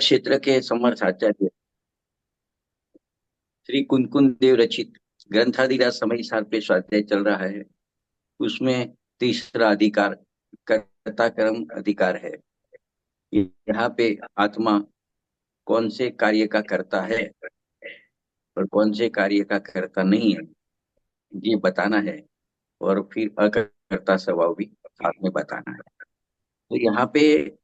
क्षेत्र के समर्थ आचार्य श्री कुंदकुन देव रचित ग्रंथादिराज समय सार पे स्वाध्याय चल रहा है। उसमें तीसरा अधिकार कर्ता कर्म अधिकार है। यहाँ पे आत्मा कौन से कार्य का करता है और कौन से कार्य का करता नहीं है, ये बताना है। और फिर अकर्ता स्वभाव भी साथ में बताना है। तो यहाँ पे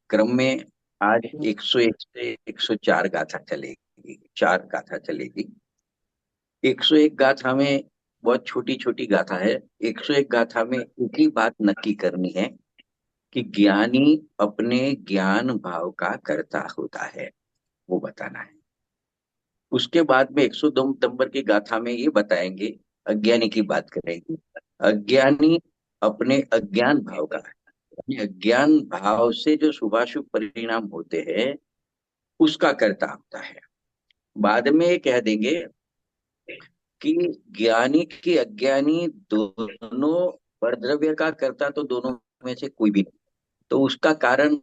क्रम में आज 101 से 104 गाथा चलेगी, 4 गाथा चलेगी। 101 गाथा में बहुत छोटी छोटी गाथा है। 101 गाथा में एक ही बात नक्की करनी है कि ज्ञानी अपने ज्ञान भाव का कर्ता होता है, वो बताना है। उसके बाद में 102 नंबर की गाथा में ये बताएंगे, अज्ञानी की बात करेंगे। अज्ञानी अपने अज्ञान भाव का, यानी अज्ञान भाव से जो शुभाशुभ परिणाम होते हैं उसका कर्ता होता है। बाद में ये कह देंगे कि ज्ञानी की अज्ञानी दोनों परद्रव्य का कर्ता तो दोनों में से कोई भी नहीं। तो उसका कारण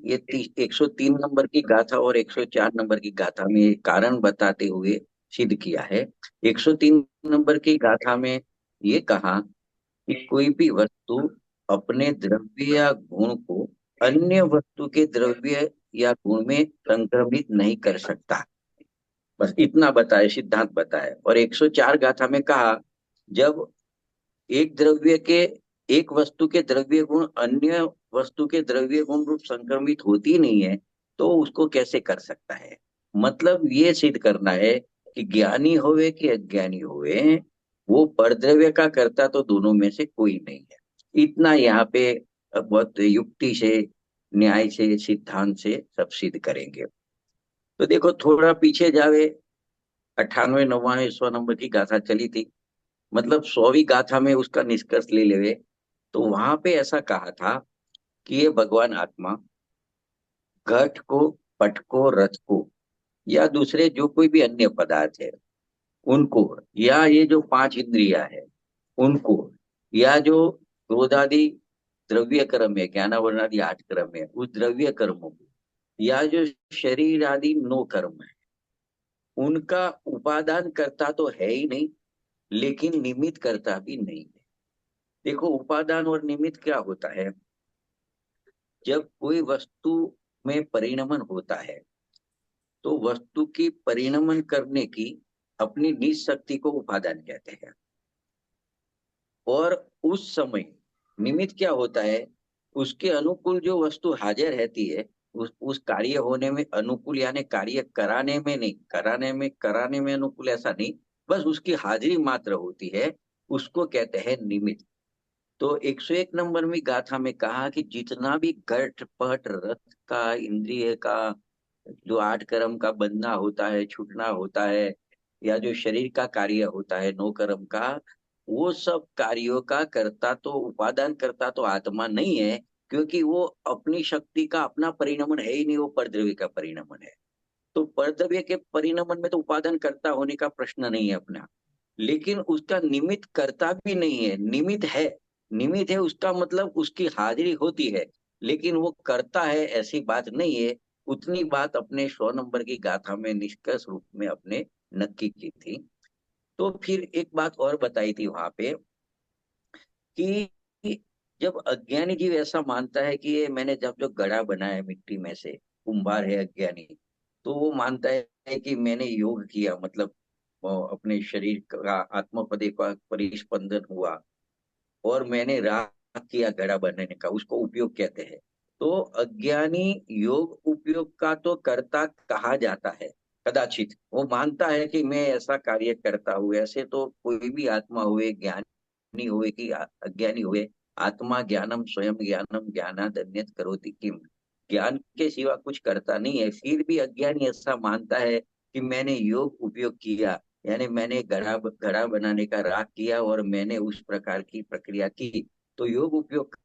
ये 103 नंबर की गाथा और 104 नंबर की गाथा में ये कारण बताते हुए सिद्ध किया है। 103 नंबर की गाथा में ये कहा कि कोई भी वस्तु अपने द्रव्य या गुण को अन्य वस्तु के द्रव्य या गुण में संक्रमित नहीं कर सकता। बस इतना बताए, सिद्धांत बताए। और 104 गाथा में कहा, जब एक द्रव्य के, एक वस्तु के द्रव्य गुण अन्य वस्तु के द्रव्य गुण रूप संक्रमित होती नहीं है तो उसको कैसे कर सकता है। मतलब ये सिद्ध करना है कि ज्ञानी होवे कि अज्ञानी होवे, वो परद्रव्य का कर्ता तो दोनों में से कोई नहीं है। इतना यहाँ पे बहुत युक्ति से, न्याय से, सिद्धांत से सब सिद्ध करेंगे। तो देखो थोड़ा पीछे जावे, 98 99 100 नंबर की गाथा चली थी, मतलब 100वीं गाथा में उसका निष्कर्ष ले लेवे। तो वहां पे ऐसा कहा था कि ये भगवान आत्मा घट को, पट को, रथ को या दूसरे जो कोई भी अन्य पदार्थ है उनको, या ये जो 5 इंद्रिया है उनको, या जो क्रोधादि द्रव्य कर्म है, ज्ञानावरणादि 8 कर्म है, उस द्रव्य कर्मों को, या जो शरीर आदि 9 कर्म है, उनका उपादान करता तो है ही नहीं, लेकिन निमित्त करता भी नहीं है। देखो उपादान और निमित्त क्या होता है। जब कोई वस्तु में परिणमन होता है तो वस्तु की परिणमन करने की अपनी निज शक्ति को उपादान कहते हैं। और उस समय निमित्त क्या होता है, उसके अनुकूल जो वस्तु हाजिर रहती है, उस कार्य होने में अनुकूल, यानी कार्य कराने में नहीं, कराने में अनुकूल ऐसा नहीं, बस उसकी हाजिरी मात्र होती है, उसको कहते हैं निमित्त। तो 101 नंबर में गाथा में कहा कि जितना भी घट पट रथ का, इंद्रिय का, जो 8 कर्म का बनना होता है, छूटना होता है, या जो शरीर का कार्य होता है 9 कर्म का, वो सब कार्यों का करता तो, उपादान करता तो आत्मा नहीं है, क्योंकि वो अपनी शक्ति का अपना परिणमन है ही नहीं, वो परद्रव्य का परिणमन है। तो परद्रव्य के परिणमन में तो उपादान करता होने का प्रश्न नहीं है अपना। लेकिन उसका निमित्त करता भी नहीं है, निमित्त है। निमित्त है उसका मतलब उसकी हाजिरी होती है, लेकिन वो करता है ऐसी बात नहीं है। उतनी बात अपने 100 नंबर की गाथा में निष्कर्ष रूप में अपने नक्की की थी। तो फिर एक बात और बताई थी वहां पे कि जब अज्ञानी जीव ऐसा मानता है कि ये मैंने जब जो घड़ा बनाया है मिट्टी में से, कुंभार है अज्ञानी, तो वो मानता है कि मैंने योग किया, मतलब अपने शरीर का आत्मपदे का परिस्पंदन हुआ और मैंने राग किया घड़ा बनाने का, उसको उपयोग कहते हैं। तो अज्ञानी योग उपयोग का तो कर्ता कहा जाता है कदाचित, वो मानता है कि मैं ऐसा कार्य करता हूँ। ऐसे तो कोई भी आत्मा हुए, ज्ञानी हुए कि अज्ञानी हुए, आत्मा ज्ञानम स्वयं ज्ञानम ज्ञानाद अन्यत् करोति किम, ज्ञान के सिवा कुछ करता नहीं है। फिर भी अज्ञानी ऐसा मानता है कि मैंने योग उपयोग किया, यानी मैंने घड़ा घड़ा बनाने का राग किया और मैंने उस प्रकार की प्रक्रिया की। तो योग उपयोग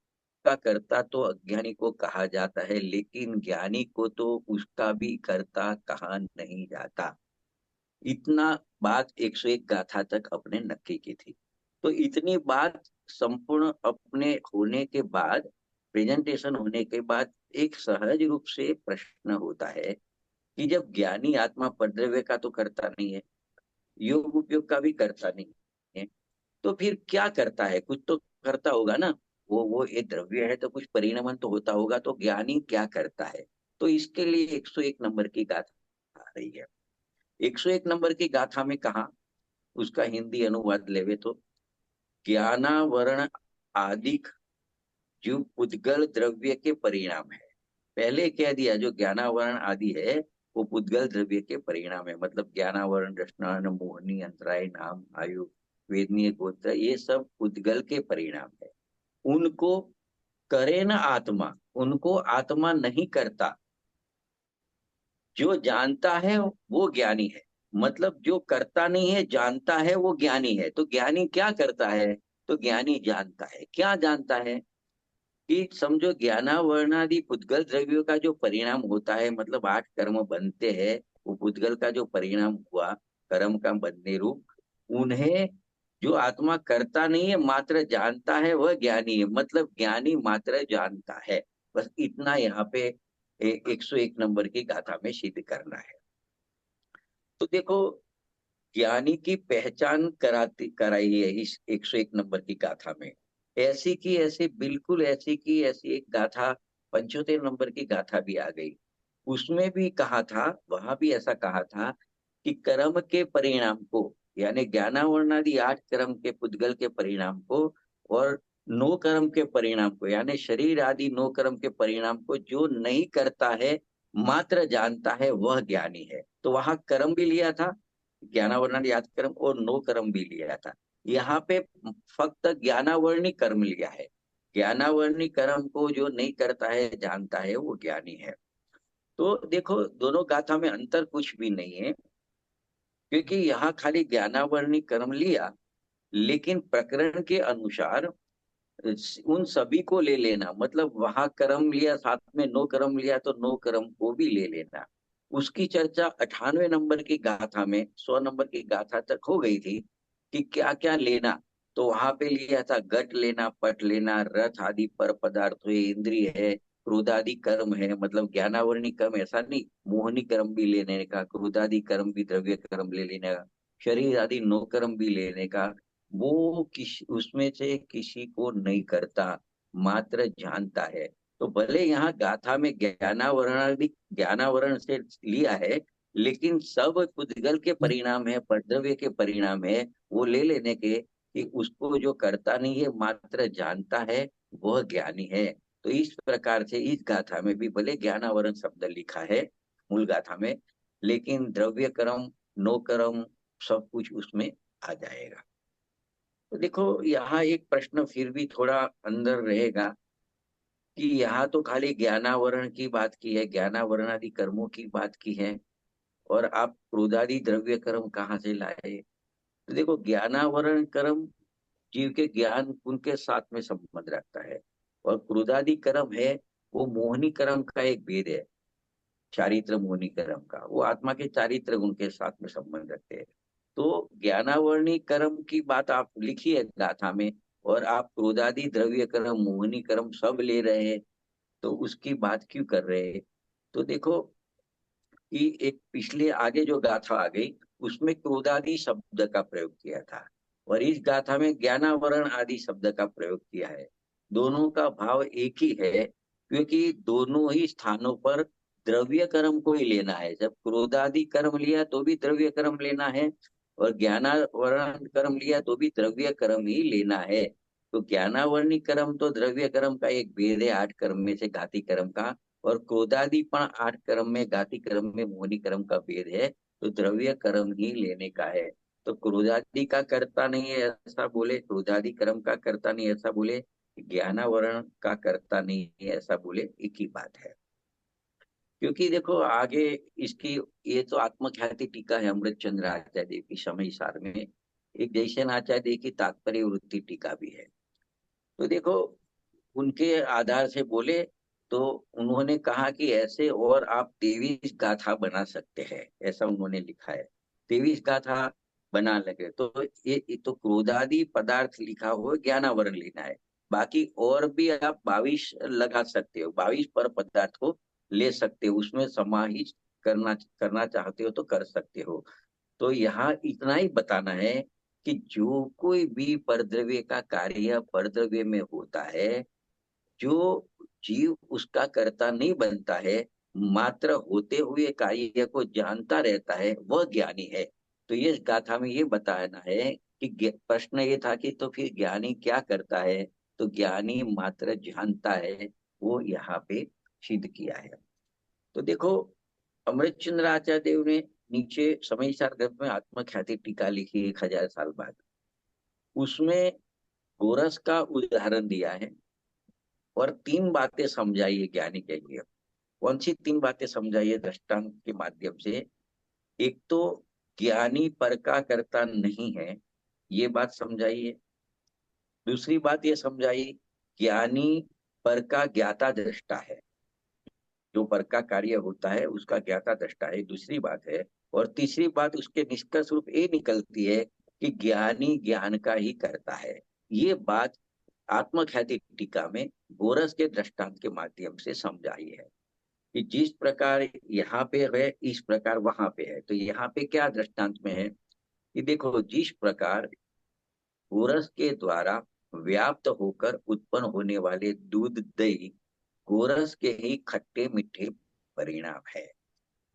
का कर्ता तो अज्ञानी को कहा जाता है, लेकिन ज्ञानी को तो उसका भी कर्ता कहा नहीं जाता। इतना बात 101 गाथा तक अपने नक्की की थी। तो इतनी बात संपूर्ण अपने होने के बाद, प्रेजेंटेशन होने के बाद, एक सहज रूप से प्रश्न होता है कि जब ज्ञानी आत्मा परद्रव्य का तो करता नहीं है, योग उपयोग का भी करता नहीं है, तो फिर क्या करता है? कुछ तो करता होगा ना। वो एक द्रव्य है तो कुछ परिणमन तो होता होगा, तो ज्ञानी क्या करता है? तो इसके लिए 101 नंबर की गाथा आ रही है। 101 नंबर की गाथा में कहा, उसका हिंदी अनुवाद लेवे तो, ज्ञानावरण आदि जो पुद्गल द्रव्य के परिणाम है। पहले कह दिया जो ज्ञानावरण आदि है वो पुद्गल द्रव्य के परिणाम है, मतलब ज्ञानावरण, रसना, मोहनी, अंतराय, नाम, आयु, वेदनीय, गोत्र, ये सब पुद्गल के परिणाम है। उनको करे न आत्मा, उनको आत्मा नहीं करता। जो जानता है वो ज्ञानी है, मतलब जो करता नहीं है जानता है वो ज्ञानी है। तो ज्ञानी क्या करता है? तो ज्ञानी जानता है। क्या जानता है? कि समझो ज्ञानावरणादि पुद्गल द्रव्यों का जो परिणाम होता है, मतलब 8 कर्म बनते हैं, वो पुद्गल का जो परिणाम हुआ कर्म का बनने रूप, उन्हें जो आत्मा करता नहीं है मात्र जानता है वह ज्ञानी है, मतलब ज्ञानी मात्र जानता है। बस इतना यहाँ पे 101 नंबर की गाथा में सिद्ध करना है। तो देखो, ज्ञानी की पहचान कराई है इस 101 नंबर की गाथा में। ऐसी की ऐसी, बिल्कुल ऐसी की ऐसी एक गाथा 75 नंबर की गाथा भी आ गई। उसमें भी कहा था, वहां भी ऐसा कहा था कि कर्म के परिणाम को, यानी ज्ञानावरणादि 8 कर्म के पुद्गल के परिणाम को, और 9 कर्म के परिणाम को, यानी शरीर आदि 9 कर्म के परिणाम को जो नहीं करता है मात्र जानता है वह ज्ञानी है। तो वहां कर्म भी लिया था, ज्ञानावरणादि 8 कर्म, और 9 कर्म भी लिया था। यहाँ पे फक्त ज्ञानावरणी कर्म लिया है। ज्ञानावरणी कर्म को जो नहीं करता है जानता है वो ज्ञानी है। तो देखो, दोनों गाथा में अंतर कुछ भी नहीं है, क्योंकि यहाँ खाली ज्ञानावरणी कर्म लिया, लेकिन प्रकरण के अनुसार उन सभी को ले लेना, मतलब वहां कर्म लिया साथ में 9 कर्म लिया तो 9 कर्म को भी ले लेना। उसकी चर्चा 98 नंबर की गाथा में 100 नंबर की गाथा तक हो गई थी कि क्या क्या लेना। तो वहां पे लिया था घट लेना, पट लेना, रथ आदि पर पदार्थ हुए, इंद्रिय है, क्रोधादि कर्म है, मतलब ज्ञानावरणी कर्म ऐसा नहीं, मोहनी कर्म भी लेने का, क्रोधादि कर्म भी, द्रव्य कर्म ले लेने का, शरीर आदि 9 कर्म भी लेने का। वो किसी उसमें से किसी को नहीं करता, मात्र जानता है। तो भले यहाँ गाथा में ज्ञानावरण से लिया है, लेकिन सब पुद्गल के परिणाम है, परद्रव्य के परिणाम है, वो ले लेने के कि उसको जो करता नहीं है मात्र जानता है वह ज्ञानी है। तो इस प्रकार से इस गाथा में भी भले ज्ञानावरण शब्द लिखा है मूल गाथा में, लेकिन द्रव्य कर्म, नो कर्म, सब कुछ उसमें आ जाएगा। तो देखो, यहाँ एक प्रश्न फिर भी थोड़ा अंदर रहेगा कि यहाँ तो खाली ज्ञानावरण की बात की है, ज्ञानावरण आदि कर्मों की बात की है, और आप क्रोधादि द्रव्य कर्म कहाँ से लाए? तो देखो, ज्ञानावरण कर्म जीव के ज्ञान गुण के साथ में संबंध रखता है, और क्रोधादि कर्म है वो मोहनी कर्म का एक भेद है। चारित्र मोहनी कर्म का वो आत्मा के चारित्र गुण के साथ में संबंध रखते हैं। तो ज्ञानावरणी कर्म की बात आप लिखी है गाथा में, और आप क्रोधादि द्रव्य कर्म, मोहनी कर्म सब ले रहे हैं, तो उसकी बात क्यों कर रहे हैं? तो देखो कि एक पिछले आगे जो गाथा आ गई उसमें क्रोधादि शब्द का प्रयोग किया था, और इस गाथा में ज्ञानावरण आदि शब्द का प्रयोग किया है। दोनों का भाव एक ही है, क्योंकि दोनों ही स्थानों पर द्रव्य कर्म को ही लेना है। जब क्रोधादि कर्म लिया तो भी द्रव्य कर्म लेना है, और ज्ञानावरण कर्म लिया तो भी द्रव्य कर्म ही लेना है। तो ज्ञानावरणी कर्म तो द्रव्य कर्म का एक भेद है 8 कर्म में से घाती कर्म का, और क्रोधादि पण 8 कर्म में, घाती कर्म में मोहनी कर्म का भेद है। तो द्रव्य कर्म ही लेने का है। तो क्रोधादि का करता नहीं है ऐसा बोले, क्रोधादि कर्म का करता नहीं ऐसा बोले, ज्ञानावरण का करता नहीं है ऐसा बोले, एक ही बात है। क्योंकि देखो आगे इसकी, ये तो आत्मख्याति टीका है अमृत चंद्र आचार्य देव की समय सार में, एक जयसेन आचार्य देव की तात्पर्य वृत्ति टीका भी है। तो देखो, उनके आधार से बोले तो उन्होंने कहा कि ऐसे और आप 23 गाथा बना सकते हैं, ऐसा उन्होंने लिखा है। 23 गाथा बना लगे तो ये तो क्रोधादि पदार्थ लिखा हो, ज्ञानावरण लेना है। बाकी और भी आप 22 लगा सकते हो, 22 पर पदार्थ को ले सकते हो, उसमें समाहित करना करना चाहते हो तो कर सकते हो। तो यहाँ इतना ही बताना है कि जो कोई भी परद्रव्य का कार्य परद्रव्य में होता है, जो जीव उसका कर्ता नहीं बनता है, मात्र होते हुए कार्य को जानता रहता है, वह ज्ञानी है। तो ये गाथा में ये बताना है कि प्रश्न ये था कि तो फिर ज्ञानी क्या करता है, तो ज्ञानी मात्र जानता है, वो यहाँ पे सिद्ध किया है। तो देखो, अमृतचंद्र आचार्य देव ने नीचे समय सार ग्रंथ में आत्मख्याति टीका लिखी 1000 साल बाद, उसमें गोरस का उदाहरण दिया है और 3 बातें समझाइए ज्ञानी के लिए। कौन सी 3 बातें समझाइए दृष्टांत के माध्यम से? एक तो ज्ञानी पर का करता नहीं है, ये बात समझाइए। दूसरी बात ये समझाइए, ज्ञानी पर का ज्ञाता दृष्टा है, जो पर का कार्य होता है उसका ज्ञाता दृष्टा है, दूसरी बात है। और तीसरी बात उसके निष्कर्ष रूप ये निकलती है कि ज्ञानी ज्ञान का ही करता है। ये बात आत्मख्याति टीका में गोरस के दृष्टांत के माध्यम से समझाई है कि जिस प्रकार यहाँ पे है इस प्रकार वहां पे है। तो यहाँ पे क्या दृष्टांत में है कि देखो, जिस प्रकार गोरस के द्वारा व्याप्त होकर उत्पन्न होने वाले दूध दही गोरस के ही खट्टे मीठे परिणाम है।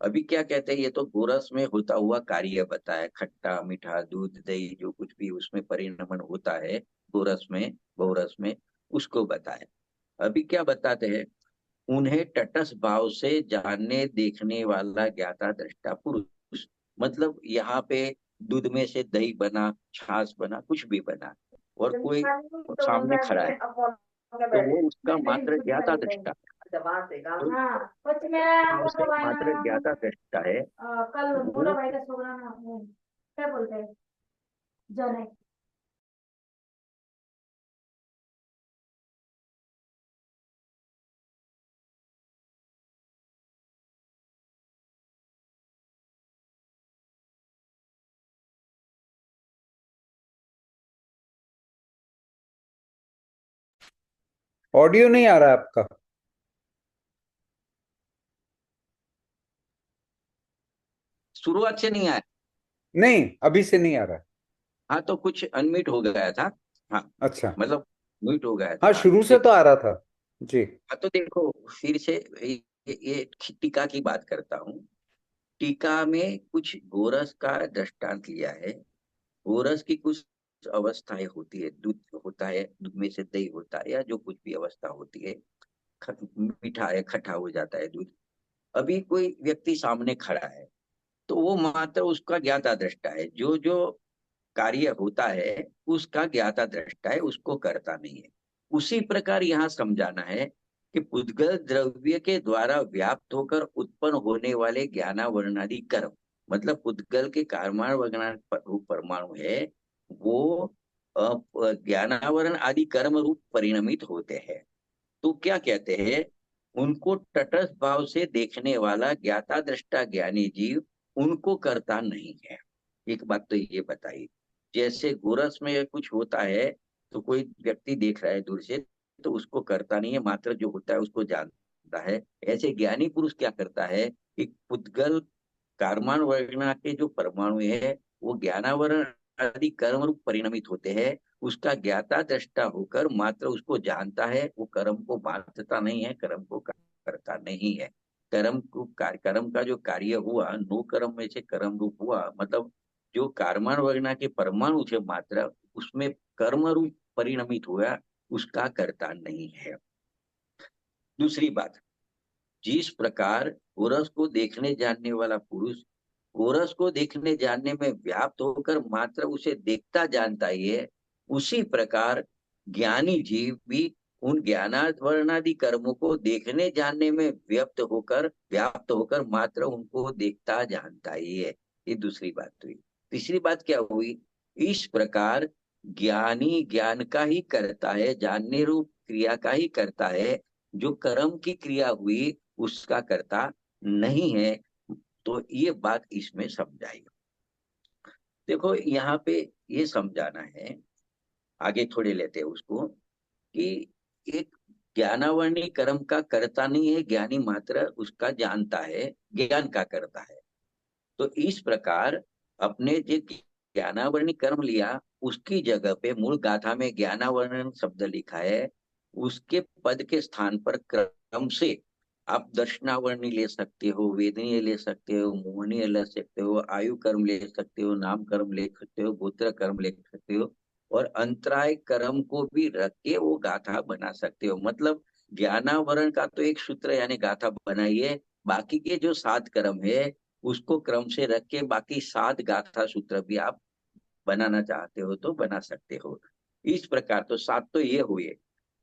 अभी क्या कहते हैं, ये तो गोरस में होता हुआ कार्य बताया, खट्टा मीठा दूध दही जो कुछ भी उसमें परिणमन होता है गोरस में बहुरस में, उसको बताया। अभी क्या बताते हैं, उन्हें तटस्थ भाव से जानने देखने वाला ज्ञाता दृष्टा पुरुष। मतलब यहाँ पे दूध में से दही बना, छाछ बना, कुछ भी बना और कोई सामने खड़ा है, तो वो उसका मात्र ज्ञाता दृष्टा। तो भाव से मात्र ज्ञाता दृष्टा है कल मोटा वो। भाई का छोकरा ना वो क्या बोलते हैं जने। ऑडियो नहीं आ रहा है आपका? शुरुआत से नहीं आया। नहीं, अभी से नहीं आ रहा है। हाँ, तो कुछ अनम्यूट हो गया था। हाँ, अच्छा। मतलब म्यूट हो गया हाँ, था। शुरू से तो आ रहा था जी। हाँ, तो देखो फिर से ये टीका की बात करता हूँ। टीका में कुछ गोरस का दृष्टांत लिया है। गोरस की कुछ अवस्थाएं होती है, दूध होता है, दूध में से दही होता है, या जो कुछ भी अवस्था होती है, मीठा है, खट्टा हो जाता है दूध। अभी कोई व्यक्ति सामने खड़ा है, तो वो मात्र उसका ज्ञाता दृष्टा है, जो जो कार्य होता है उसका ज्ञाता दृष्टा है, उसको करता नहीं है। उसी प्रकार यहाँ समझाना है कि पुद्गल द्रव्य के द्वारा व्याप्त होकर उत्पन्न होने वाले ज्ञानावरणादि कर्म, मतलब पुद्गल के कारमान वगैरह रूप परमाणु है, वो ज्ञानावरण आदि कर्म रूप परिणमित होते हैं। तो क्या कहते हैं, उनको तटस्थ भाव से देखने वाला ज्ञाता दृष्टा ज्ञानी जीव उनको करता नहीं है। एक बात तो ये बताई, जैसे गोरस में कुछ होता है तो कोई व्यक्ति देख रहा है दूर से, तो उसको करता नहीं है, मात्र जो होता है उसको जानता है। ऐसे ज्ञानी पुरुष क्या करता है कि पुद्गल कारमान वर्णा के जो परमाणु है वो ज्ञानावरण आदि कर्म रूप परिणमित होते हैं, उसका ज्ञाता दृष्टा होकर मात्र उसको जानता है, वो कर्म को बांधता नहीं है, कर्म को करता नहीं है। कर्म का जो कार्य हुआ, नो कर्म में से कर्म रूप हुआ, मतलब जो कारमान वर्णा के परमाणु थे मात्र, उसमें कर्म रूप परिणमित हुआ, उसका करता नहीं है। दूसरी बात, जिस प्रकार गोरस को देखने जानने वाला पुरुष गोरस को देखने जानने में व्याप्त होकर मात्र उसे देखता जानता ही है, उसी प्रकार ज्ञानी जीव भी उन ज्ञानावरणादि कर्मों को देखने जानने में व्याप्त होकर मात्र उनको देखता जानता ही है। ये दूसरी बात हुई। तीसरी बात क्या हुई, इस प्रकार ज्ञानी ज्ञान का ही करता है, जानने रूप क्रिया का ही करता है, जो कर्म की क्रिया हुई उसका करता नहीं है। तो ये बात इसमें समझाई। देखो यहाँ पे ये समझाना है, आगे थोड़े लेते हैं उसको, कि एक ज्ञानावरणी कर्म का कर्ता नहीं है, ज्ञानी मात्र उसका जानता है, ज्ञान का करता है। तो इस प्रकार अपने जो ज्ञानावरणी कर्म लिया, उसकी जगह पे मूल गाथा में ज्ञानावरण शब्द लिखा है, उसके पद के स्थान पर क्रम से आप दर्शनावरणी ले सकते हो, वेदनीय ले सकते हो, मोहनीय ले सकते हो, आयु कर्म ले सकते हो, नाम कर्म ले सकते हो, गोत्र कर्म ले सकते हो, और अंतराय कर्म को भी रख के वो गाथा बना सकते हो। मतलब ज्ञानावरण का तो एक सूत्र यानी गाथा बनाइए, बाकी के जो 7 कर्म है उसको क्रम से रख के बाकी 7 गाथा सूत्र भी आप बनाना चाहते हो तो बना सकते हो। इस प्रकार तो 7 तो ये हुए।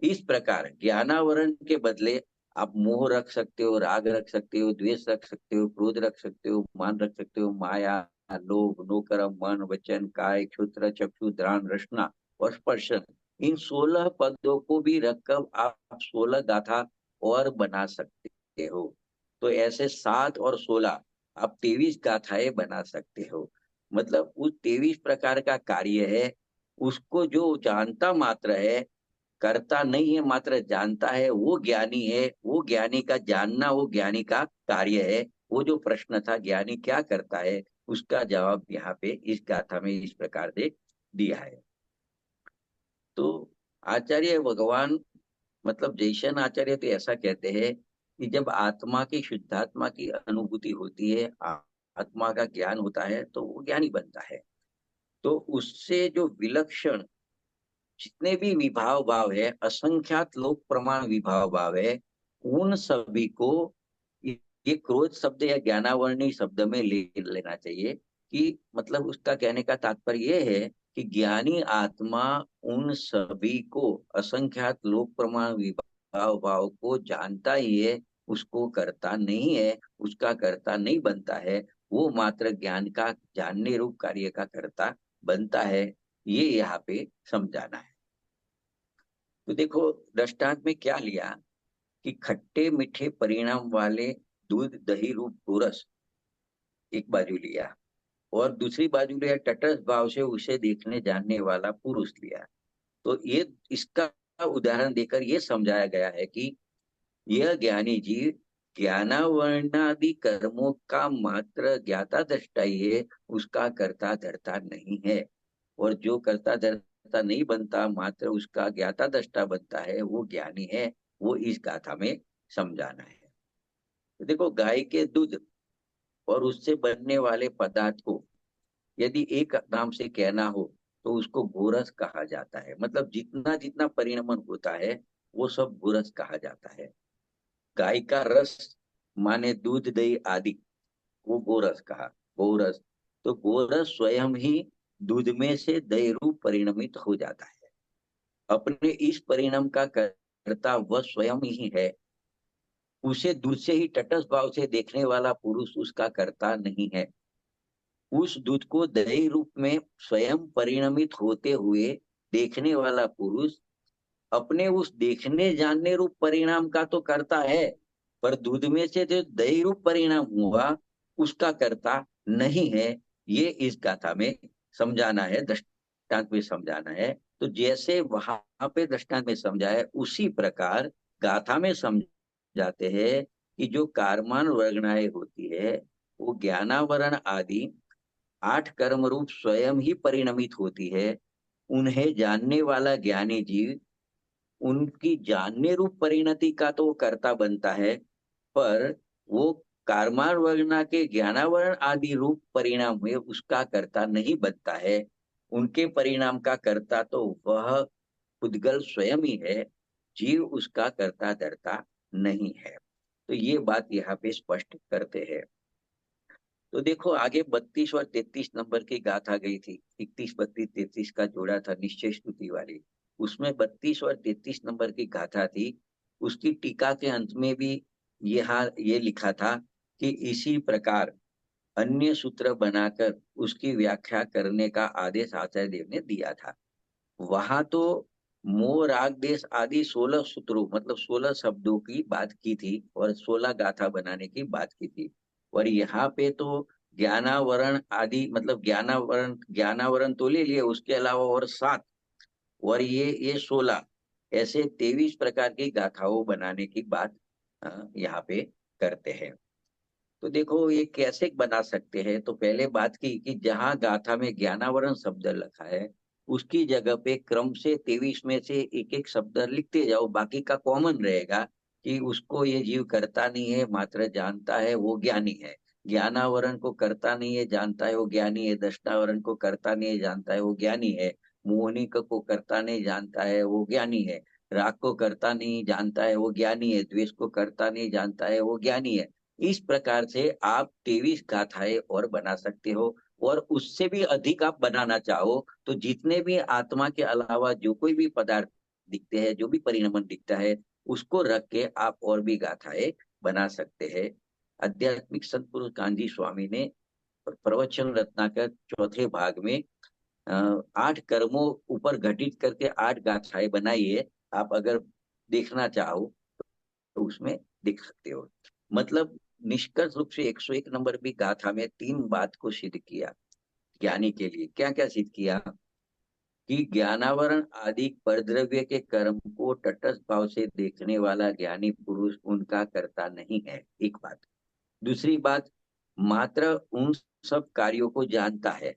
इस प्रकार ज्ञानावरण के बदले आप मोह रख सकते हो, राग रख सकते हो, द्वेष रख सकते हो, क्रोध रख सकते हो, मान रख सकते हो, माया, लोभ, नोकरम, मन, वचन, काय, क्षुत्र, चक्षु, घ्राण, रसना और स्पर्शन, इन 16 पदों को भी रखकर आप 16 गाथा और बना सकते हो। तो ऐसे 7 और 16 आप 23 गाथाएं बना सकते हो। मतलब उस 23 प्रकार का कार्य है, उसको जो जानता मात्र है, करता नहीं है, मात्र जानता है, वो ज्ञानी है। वो ज्ञानी का जानना वो ज्ञानी का कार्य है। वो जो प्रश्न था ज्ञानी क्या करता है, उसका जवाब यहाँ पे इस गाथा में इस प्रकार से दिया है। तो आचार्य भगवान, मतलब जयशन आचार्य तो ऐसा कहते हैं कि जब आत्मा की, शुद्धात्मा की अनुभूति होती है, आत्मा का ज्ञान होता है, तो वो ज्ञानी बनता है। तो उससे जो विलक्षण जितने भी विभाव भाव है, असंख्यात लोक प्रमाण विभाव भाव है, उन सभी को ये क्रोध शब्द या ज्ञानावरणी शब्द में ले लेना चाहिए। कि मतलब उसका कहने का तात्पर्य ये है कि ज्ञानी आत्मा उन सभी को, असंख्यात लोक प्रमाण विभाव भाव को जानता ही है, उसको करता नहीं है, उसका करता नहीं बनता है। वो मात्र ज्ञान का जानने रूप कार्य का करता बनता है। ये यहाँ पे समझाना है। तो देखो दृष्टांत में क्या लिया कि खट्टे मीठे परिणाम वाले दूध दही रूप गोरस एक बाजू लिया, और दूसरी बाजू लिया तटस्थ भाव से उसे देखने जानने वाला पुरुष लिया। तो ये इसका उदाहरण देकर ये समझाया गया है कि यह ज्ञानी जीव ज्ञानावरणादि कर्मों का मात्र ज्ञाता दृष्टा ही है, उसका कर्ता धर्ता नहीं है। और जो कर्ता धर्ता नहीं बनता, मात्र उसका ज्ञाता दृष्टा बनता है, वो ज्ञानी है। वो इस गाथा में समझाना है। तो देखो गाय के दूध और उससे बनने वाले पदार्थ को यदि एक नाम से कहना हो तो उसको गोरस कहा जाता है। मतलब जितना जितना परिणमन होता है वो सब गोरस कहा जाता है। गाय का रस माने दूध दही आदि, वो गोरस कहा, गोरस। तो गोरस स्वयं ही दूध में से दही रूप परिणमित हो जाता है। अपने इस परिणाम का कर्ता वह स्वयं ही है। उसे दूध से ही तटस्थ भाव से देखने वाला पुरुष उसका कर्ता नहीं है। उस दूध को दही रूप में स्वयं परिणमित होते हुए देखने वाला पुरुष अपने उस देखने जानने रूप परिणाम का तो करता है, पर दूध में से जो दही रूप परिणाम हुआ उसका कर्ता नहीं है। ये इस गाथा में समझाना है, दृष्टांत में समझाना है। तो जैसे वहां पे दृष्टांत में समझा है, उसी प्रकार गाथा में समझाते हैं कि जो कारमान वर्गणाएं होती है, वो ज्ञानावरण आदि 8 कर्म रूप स्वयं ही परिणमित होती है। उन्हें जानने वाला ज्ञानी जीव उनकी जानने रूप परिणति का तो वो कर्ता बनता है, पर वो कारमान वर्णना के ज्ञानावरण आदि रूप परिणाम हुए उसका कर्ता नहीं बनता है। उनके परिणाम का कर्ता तो वह खुदगल स्वयं ही है, जीव उसका कर्ता धर्ता नहीं है। तो ये बात यहाँ पे स्पष्ट करते हैं। तो देखो आगे 32 और 33 नंबर की गाथा गई थी, 31 32 33 का जोड़ा था निश्चय स्तुति वाली। उसमें 32 और 33 नंबर की गाथा थी। उसकी टीका के अंत में भी यहाँ ये लिखा था कि इसी प्रकार अन्य सूत्र बनाकर उसकी व्याख्या करने का आदेश आचार्य देव ने दिया था। वहां तो मोह राग देश आदि 16 सूत्रों, मतलब 16 शब्दों की बात की थी और 16 गाथा बनाने की बात की थी। और यहाँ पे तो ज्ञानावरण आदि, मतलब ज्ञानावरण ज्ञानावरण तो ले लिए, उसके अलावा और 7, और ये 16। ऐसे 23 प्रकार की गाथाओं बनाने की बात यहाँ पे करते हैं। तो देखो ये कैसे बना सकते हैं, तो पहले बात की कि जहां गाथा में ज्ञानावरण शब्द लिखा है उसकी जगह पे क्रम से 23 में से एक एक शब्द लिखते जाओ, बाकी का कॉमन रहेगा कि उसको ये जीव करता नहीं है मात्र जानता है वो ज्ञानी है। ज्ञानावरण को करता नहीं है जानता है वो ज्ञानी है, दर्शनावरण को करता नहीं है जानता है वो ज्ञानी है, मोहनी को करता नहीं जानता है वो ज्ञानी है, राग को करता नहीं जानता है वो ज्ञानी है, द्वेष को करता नहीं जानता है वो ज्ञानी है। इस प्रकार से आप 23 गाथाएं और बना सकते हो। और उससे भी अधिक आप बनाना चाहो तो जितने भी आत्मा के अलावा जो कोई भी पदार्थ दिखते हैं, जो भी परिणमन दिखता है, उसको रख के आप और भी गाथाएं बना सकते हैं। आध्यात्मिक सदगुरु कांजी स्वामी ने प्रवचन रत्नाकर चौथे भाग में 8 कर्मों ऊपर घटित करके 8 गाथाएं बनाई है। आप अगर देखना चाहो तो उसमें देख सकते हो। मतलब निष्कर्ष रूप से 101 नंबर भी गाथा में 3 बात को सिद्ध किया। ज्ञानी के लिए क्या क्या सिद्ध किया कि ज्ञानावरण आदि परद्रव्य के कर्म को तटस्थ भाव से देखने वाला ज्ञानी पुरुष उनका कर्ता नहीं है, एक बात। दूसरी बात, मात्र उन सब कार्यों को जानता है।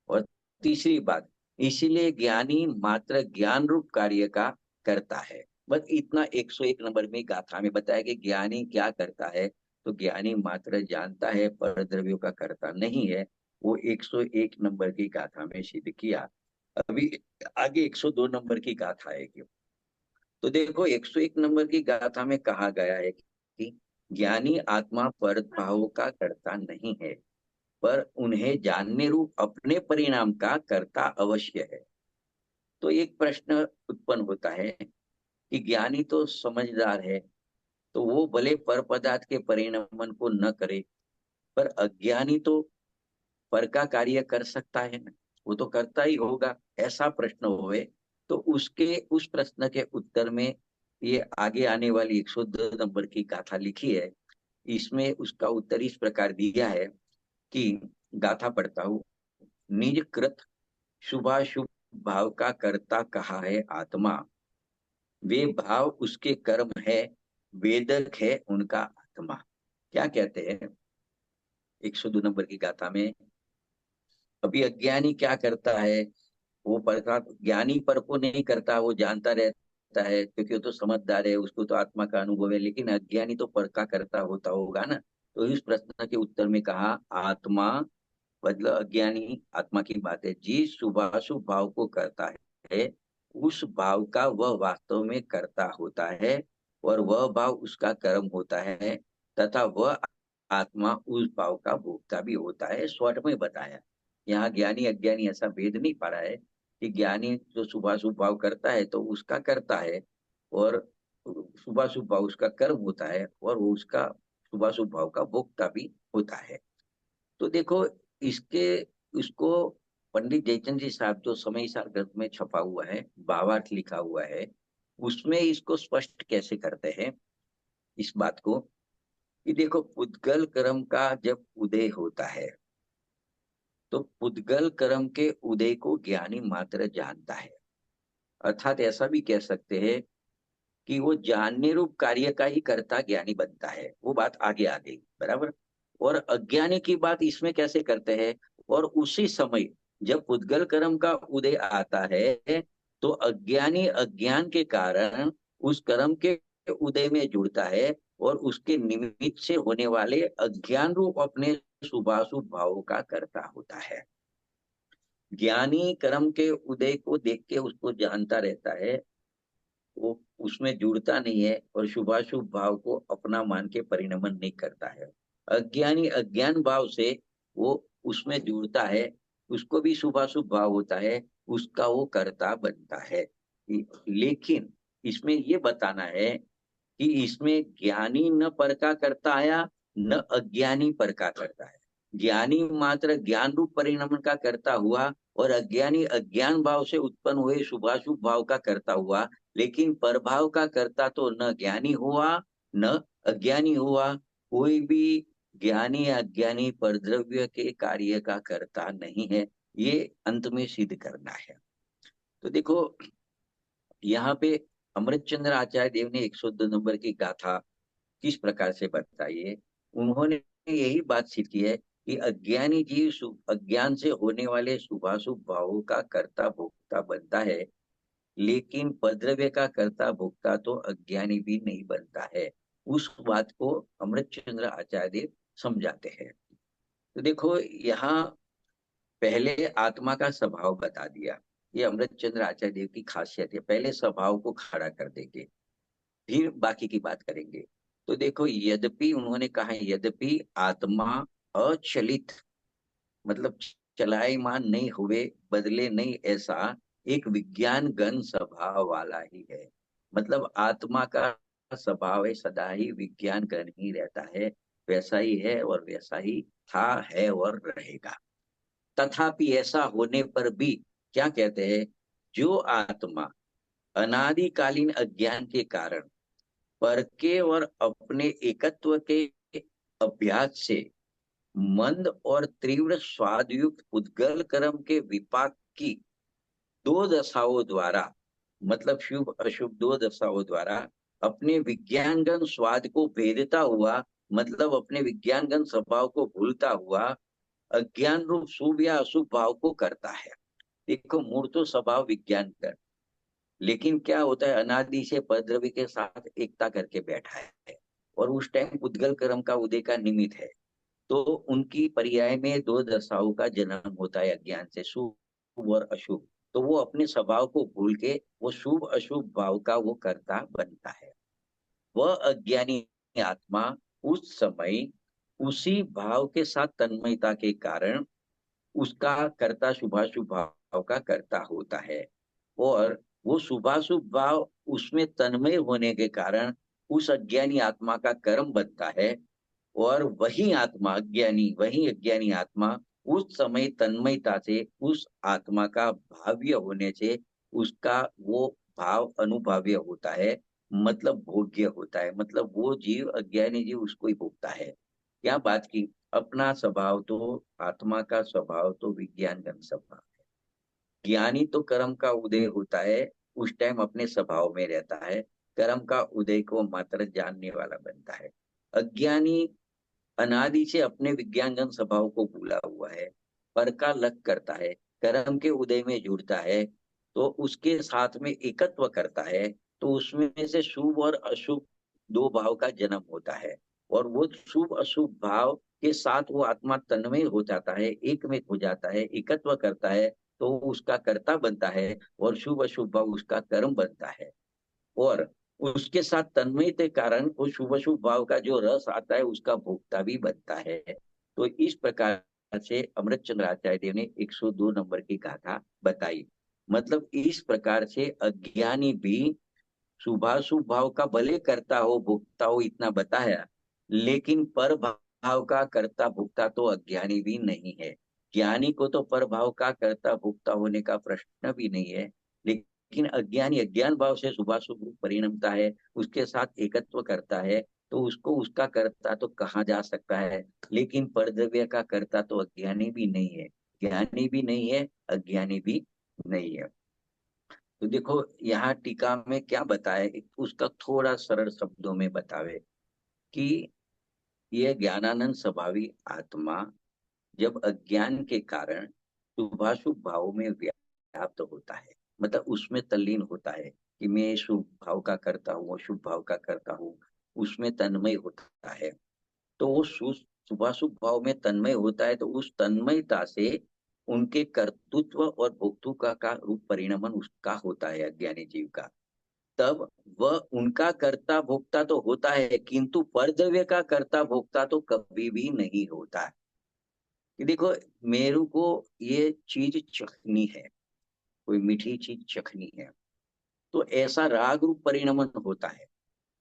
और तीसरी बात, इसीलिए ज्ञानी मात्र ज्ञान रूप कार्य का करता है। बस इतना 101 नंबर में गाथा में बताया कि ज्ञानी क्या करता है। तो ज्ञानी मात्र जानता है, पर द्रव्यों का करता नहीं है। वो 101 नंबर की गाथा में सिद्ध किया। अभी आगे 102 नंबर की गाथा है। तो देखो 101 नंबर की गाथा में कहा गया है कि ज्ञानी आत्मा पर भावों का करता नहीं है, पर उन्हें जानने रूप अपने परिणाम का कर्ता अवश्य है। तो एक प्रश्न उत्पन्न होता है कि ज्ञानी तो समझदार है, तो वो भले पर पदार्थ के परिणमन को न करे, पर अज्ञानी तो पर का कार्य कर सकता है ना, वो तो करता ही होगा। ऐसा प्रश्न होवे तो उसके उस प्रश्न के उत्तर में ये आगे आने वाली 102 नंबर की गाथा लिखी है। इसमें उसका उत्तर इस प्रकार दिया है कि गाथा पढ़ता हूं। निज कृत शुभाशुभ भाव का कर्ता कहा है आत्मा, वे भाव उसके कर्म है, वेदक है उनका आत्मा। क्या कहते हैं 102 नंबर की गाथा में? अभी अज्ञानी क्या करता है, वो परका ज्ञानी पर को नहीं करता, वो जानता रहता है क्योंकि वो तो समझदार है, उसको तो आत्मा का अनुभव है। लेकिन अज्ञानी तो पर का करता होता होगा ना। तो इस प्रश्न के उत्तर में कहा आत्मा मतलब अज्ञानी आत्मा की बात है, जिस शुभाशुभ भाव को करता है उस भाव का वह वास्तव में करता होता है, और वह भाव उसका कर्म होता है, तथा वह आत्मा उस भाव का भोक्ता भी होता है। शॉर्ट में बताया, यहाँ ज्ञानी अज्ञानी ऐसा भेद नहीं पा रहा है कि ज्ञानी जो शुभाशुभ भाव करता है तो उसका करता है, और शुभाशुभ भाव उसका कर्म होता है, और वो उसका शुभाशुभ भाव का भोक्ता भी होता है। तो देखो इसके इसको पंडित जयचंद जी साहब जो समय सार ग्रंथ में छपा हुआ है, भावार्थ लिखा हुआ है, उसमें इसको स्पष्ट कैसे करते हैं इस बात को कि देखो पुद्गल कर्म का जब उदय होता है तो पुद्गल कर्म के उदय को ज्ञानी मात्र जानता है। अर्थात ऐसा भी कह सकते हैं कि वो जानने रूप कार्य का ही कर्ता ज्ञानी बनता है। वो बात आगे आ गई, बराबर। और अज्ञानी की बात इसमें कैसे करते हैं, और उसी समय जब पुद्गल कर्म का उदय आता है तो अज्ञानी अज्ञान के कारण उस कर्म के उदय में जुड़ता है, और उसके निमित्त से होने वाले अज्ञान रूप अपने शुभाशुभ भावों का कर्ता होता है। ज्ञानी कर्म के उदय को देख के उसको जानता रहता है, वो उसमें जुड़ता नहीं है और शुभाशुभ भाव को अपना मान के परिणमन नहीं करता है। अज्ञानी अज्ञान भाव से वो उसमें जुड़ता है, उसको भी शुभाशुभ भाव होता है, उसका वो कर्ता बनता है। लेकिन इसमें ये बताना है कि इसमें ज्ञानी न पर का करता आया, न अज्ञानी पर का करता है। ज्ञानी मात्र ज्ञान रूप परिणमन का करता हुआ, और अज्ञानी अज्ञान भाव से उत्पन्न हुए शुभाशुभ भाव का करता हुआ। लेकिन परभाव का करता तो न ज्ञानी हुआ न अज्ञानी हुआ। कोई भी ज्ञानी अज्ञानी परद्रव्य के कार्य का करता नहीं है। ये अंत में सिद्ध करना है। तो देखो यहाँ पे अमृतचंद्र आचार्य देव ने 102 नंबर की गाथा किस प्रकार से बताई है। उन्होंने यही बात सिद्ध की है कि अज्ञानी जीव अज्ञान से होने वाले शुभाशुभ भावों का कर्ता भोक्ता बनता है, लेकिन पद्रव्य का कर्ता भोक्ता तो अज्ञानी भी नहीं बनता है। उस बात को अमृतचंद्र आचार्य देव समझाते हैं। तो देखो, यहाँ पहले आत्मा का स्वभाव बता दिया। ये अमृतचंद्र आचार्य देव की खासियत है, पहले स्वभाव को खड़ा कर देंगे, फिर बाकी की बात करेंगे। तो देखो, यद्यपि उन्होंने कहा, यद्यपि आत्मा अचलित, मतलब चलायमान नहीं हुए, बदले नहीं, ऐसा एक विज्ञान गण स्वभाव वाला ही है। मतलब आत्मा का स्वभाव है सदा ही विज्ञान गण ही रहता है, वैसा ही है और वैसा ही था, है और रहेगा। तथापि ऐसा होने पर भी क्या कहते हैं, जो आत्मा अनादिकालीन अज्ञान के कारण पर के और अपने एकत्व के अभ्यास से मंद और तीव्र स्वादयुक्त उद्गल कर्म के विपाक की दो दशाओं द्वारा, मतलब शुभ अशुभ दो दशाओं द्वारा अपने विज्ञानगण स्वाद को भेदता हुआ, मतलब अपने विज्ञानगण स्वभाव को भूलता हुआ अज्ञान रूप शुभ या अशुभ भाव को करता है। देखो, मूल तो स्वभाव विज्ञान कर, लेकिन क्या होता है, अनादि से पद्रव्य के साथ एकता करके बैठा है और उस टाइम उद्गल कर्म का उदय का निमित्त है। तो उनकी पर्याय में दो दशाओं का जन्म होता है अज्ञान से, शुभ और अशुभ। तो वो अपने स्वभाव को भूल के वो शुभ अशुभ भाव का वो कर्ता बनता है। वह अज्ञानी आत्मा उस समय उसी भाव के साथ तन्मयता के कारण उसका कर्ता शुभाशुभ भाव का कर्ता होता है, और वो शुभाशुभ भाव उसमें तन्मय होने के कारण उस अज्ञानी आत्मा का कर्म बनता है। और वही अज्ञानी आत्मा उस समय तन्मयता से उस आत्मा का भाव्य होने से उसका वो भाव अनुभाव्य होता है, मतलब भोग्य होता है। मतलब वो जीव, अज्ञानी जीव, उसको ही भोगता है। क्या बात की, अपना स्वभाव तो, आत्मा का स्वभाव तो विज्ञान का स्वभाव। ज्ञानी तो कर्म का उदय होता है, उस टाइम अपने स्वभाव में रहता है, कर्म का उदय को मात्र जानने वाला बनता है। अज्ञानी अनादि से अपने विज्ञानगत स्वभाव को भूला हुआ है, पर का लग करता है, कर्म के उदय में जुड़ता है, तो उसके साथ में एकत्व करता है, तो उसमें से शुभ और अशुभ दो भाव का जन्म होता है। और वो शुभ अशुभ भाव के साथ वो आत्मा तन्मय हो जाता है, एक में हो जाता है, एकत्व करता है, तो वो उसका कर्ता बनता है और शुभ अशुभ भाव उसका कर्म बनता है। और उसके साथ तन्मय के कारण वो शुभ शुभ भाव का जो रस आता है उसका भोक्ता भी बनता है। तो इस प्रकार से अमृतचंद्र आचार्य देव ने 102 नंबर की गाथा बताई। मतलब इस प्रकार से अज्ञानी भी शुभाशुभ भाव का भले करता हो भोक्ता हो, इतना बताया, लेकिन पर भाव का कर्ता भोक्ता तो अज्ञानी भी नहीं है। ज्ञानी को तो पर भाव का कर्ता भोक्ता होने का प्रश्न भी नहीं है, लेकिन अज्ञानी अज्ञान भाव से शुभाशुभ रूप परिणमता है, उसके साथ एकत्व करता है, तो उसको उसका कर्ता तो कहा जा सकता है। लेकिन परद्रव्य का कर्ता तो अज्ञानी भी नहीं है, ज्ञानी भी नहीं है, अज्ञानी भी नहीं है। तो देखो, यहाँ टीका में क्या बताए, उसका थोड़ा सरल शब्दों में बतावे कि यह ज्ञानानंद स्वभावी आत्मा जब अज्ञान के कारण शुभाशुभ भाव में व्याप्त होता है, मतलब उसमें तल्लीन होता है कि मैं शुभ भाव का करता हूँ, शुभ भाव का करता हूँ, उसमें तन्मय होता है। तो वो शुभाशुभ भाव में तन्मय होता है, तो उस तन्मयता से उनके कर्तृत्व और भोक्तृत्व का रूप परिणमन उसका होता है अज्ञानी जीव का। तब वह उनका कर्ता भोक्ता तो होता है, किंतु परद्रव्य का कर्ता भोक्ता तो कभी भी नहीं होता। कि देखो, मेरू को ये चीज चखनी है, कोई मीठी चीज चखनी है, तो ऐसा राग रूप परिणमन होता है।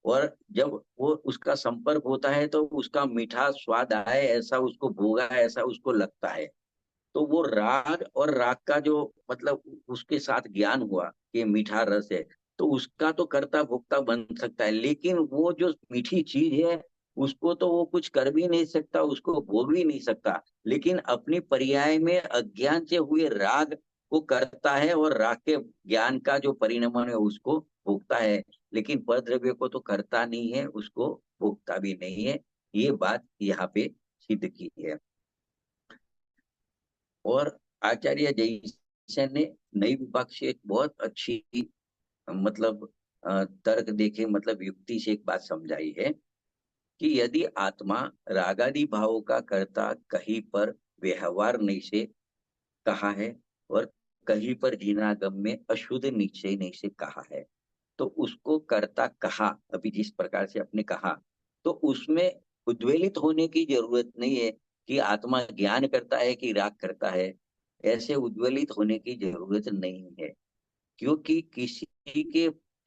और जब वो उसका संपर्क होता है तो उसका मीठा स्वाद आए ऐसा उसको भोगा है, ऐसा उसको लगता है। तो वो राग और राग का जो, मतलब उसके साथ ज्ञान हुआ कि मीठा रस है, तो उसका तो कर्ता भोक्ता बन सकता है। लेकिन वो जो मीठी चीज है उसको तो वो कुछ कर भी नहीं सकता, उसको भोग भी नहीं सकता, लेकिन अपनी पर्याय में अज्ञान से हुए राग को करता है, और राग के ज्ञान का जो परिणमन है उसको भोगता है, लेकिन परद्रव्य को तो करता नहीं है, उसको भोगता भी नहीं है। ये बात यहाँ पे सिद्ध की है। और आचार्य जयसेन ने नई विभाग से एक बहुत अच्छी मतलब तर्क देके मतलब युक्ति से एक बात समझाई है कि यदि आत्मा रागादि भावों का कर्ता कहीं पर व्यवहार नहीं से कहा है और कहीं पर जिनागम में अशुद्ध निश्चय नहीं से कहा है, तो उसको कर्ता कहा अभी जिस प्रकार से आपने कहा, तो उसमें उद्वेलित होने की जरूरत नहीं है कि आत्मा ज्ञान करता है कि राग करता है। ऐसे उद्वेलित होने की जरूरत नहीं है, क्योंकि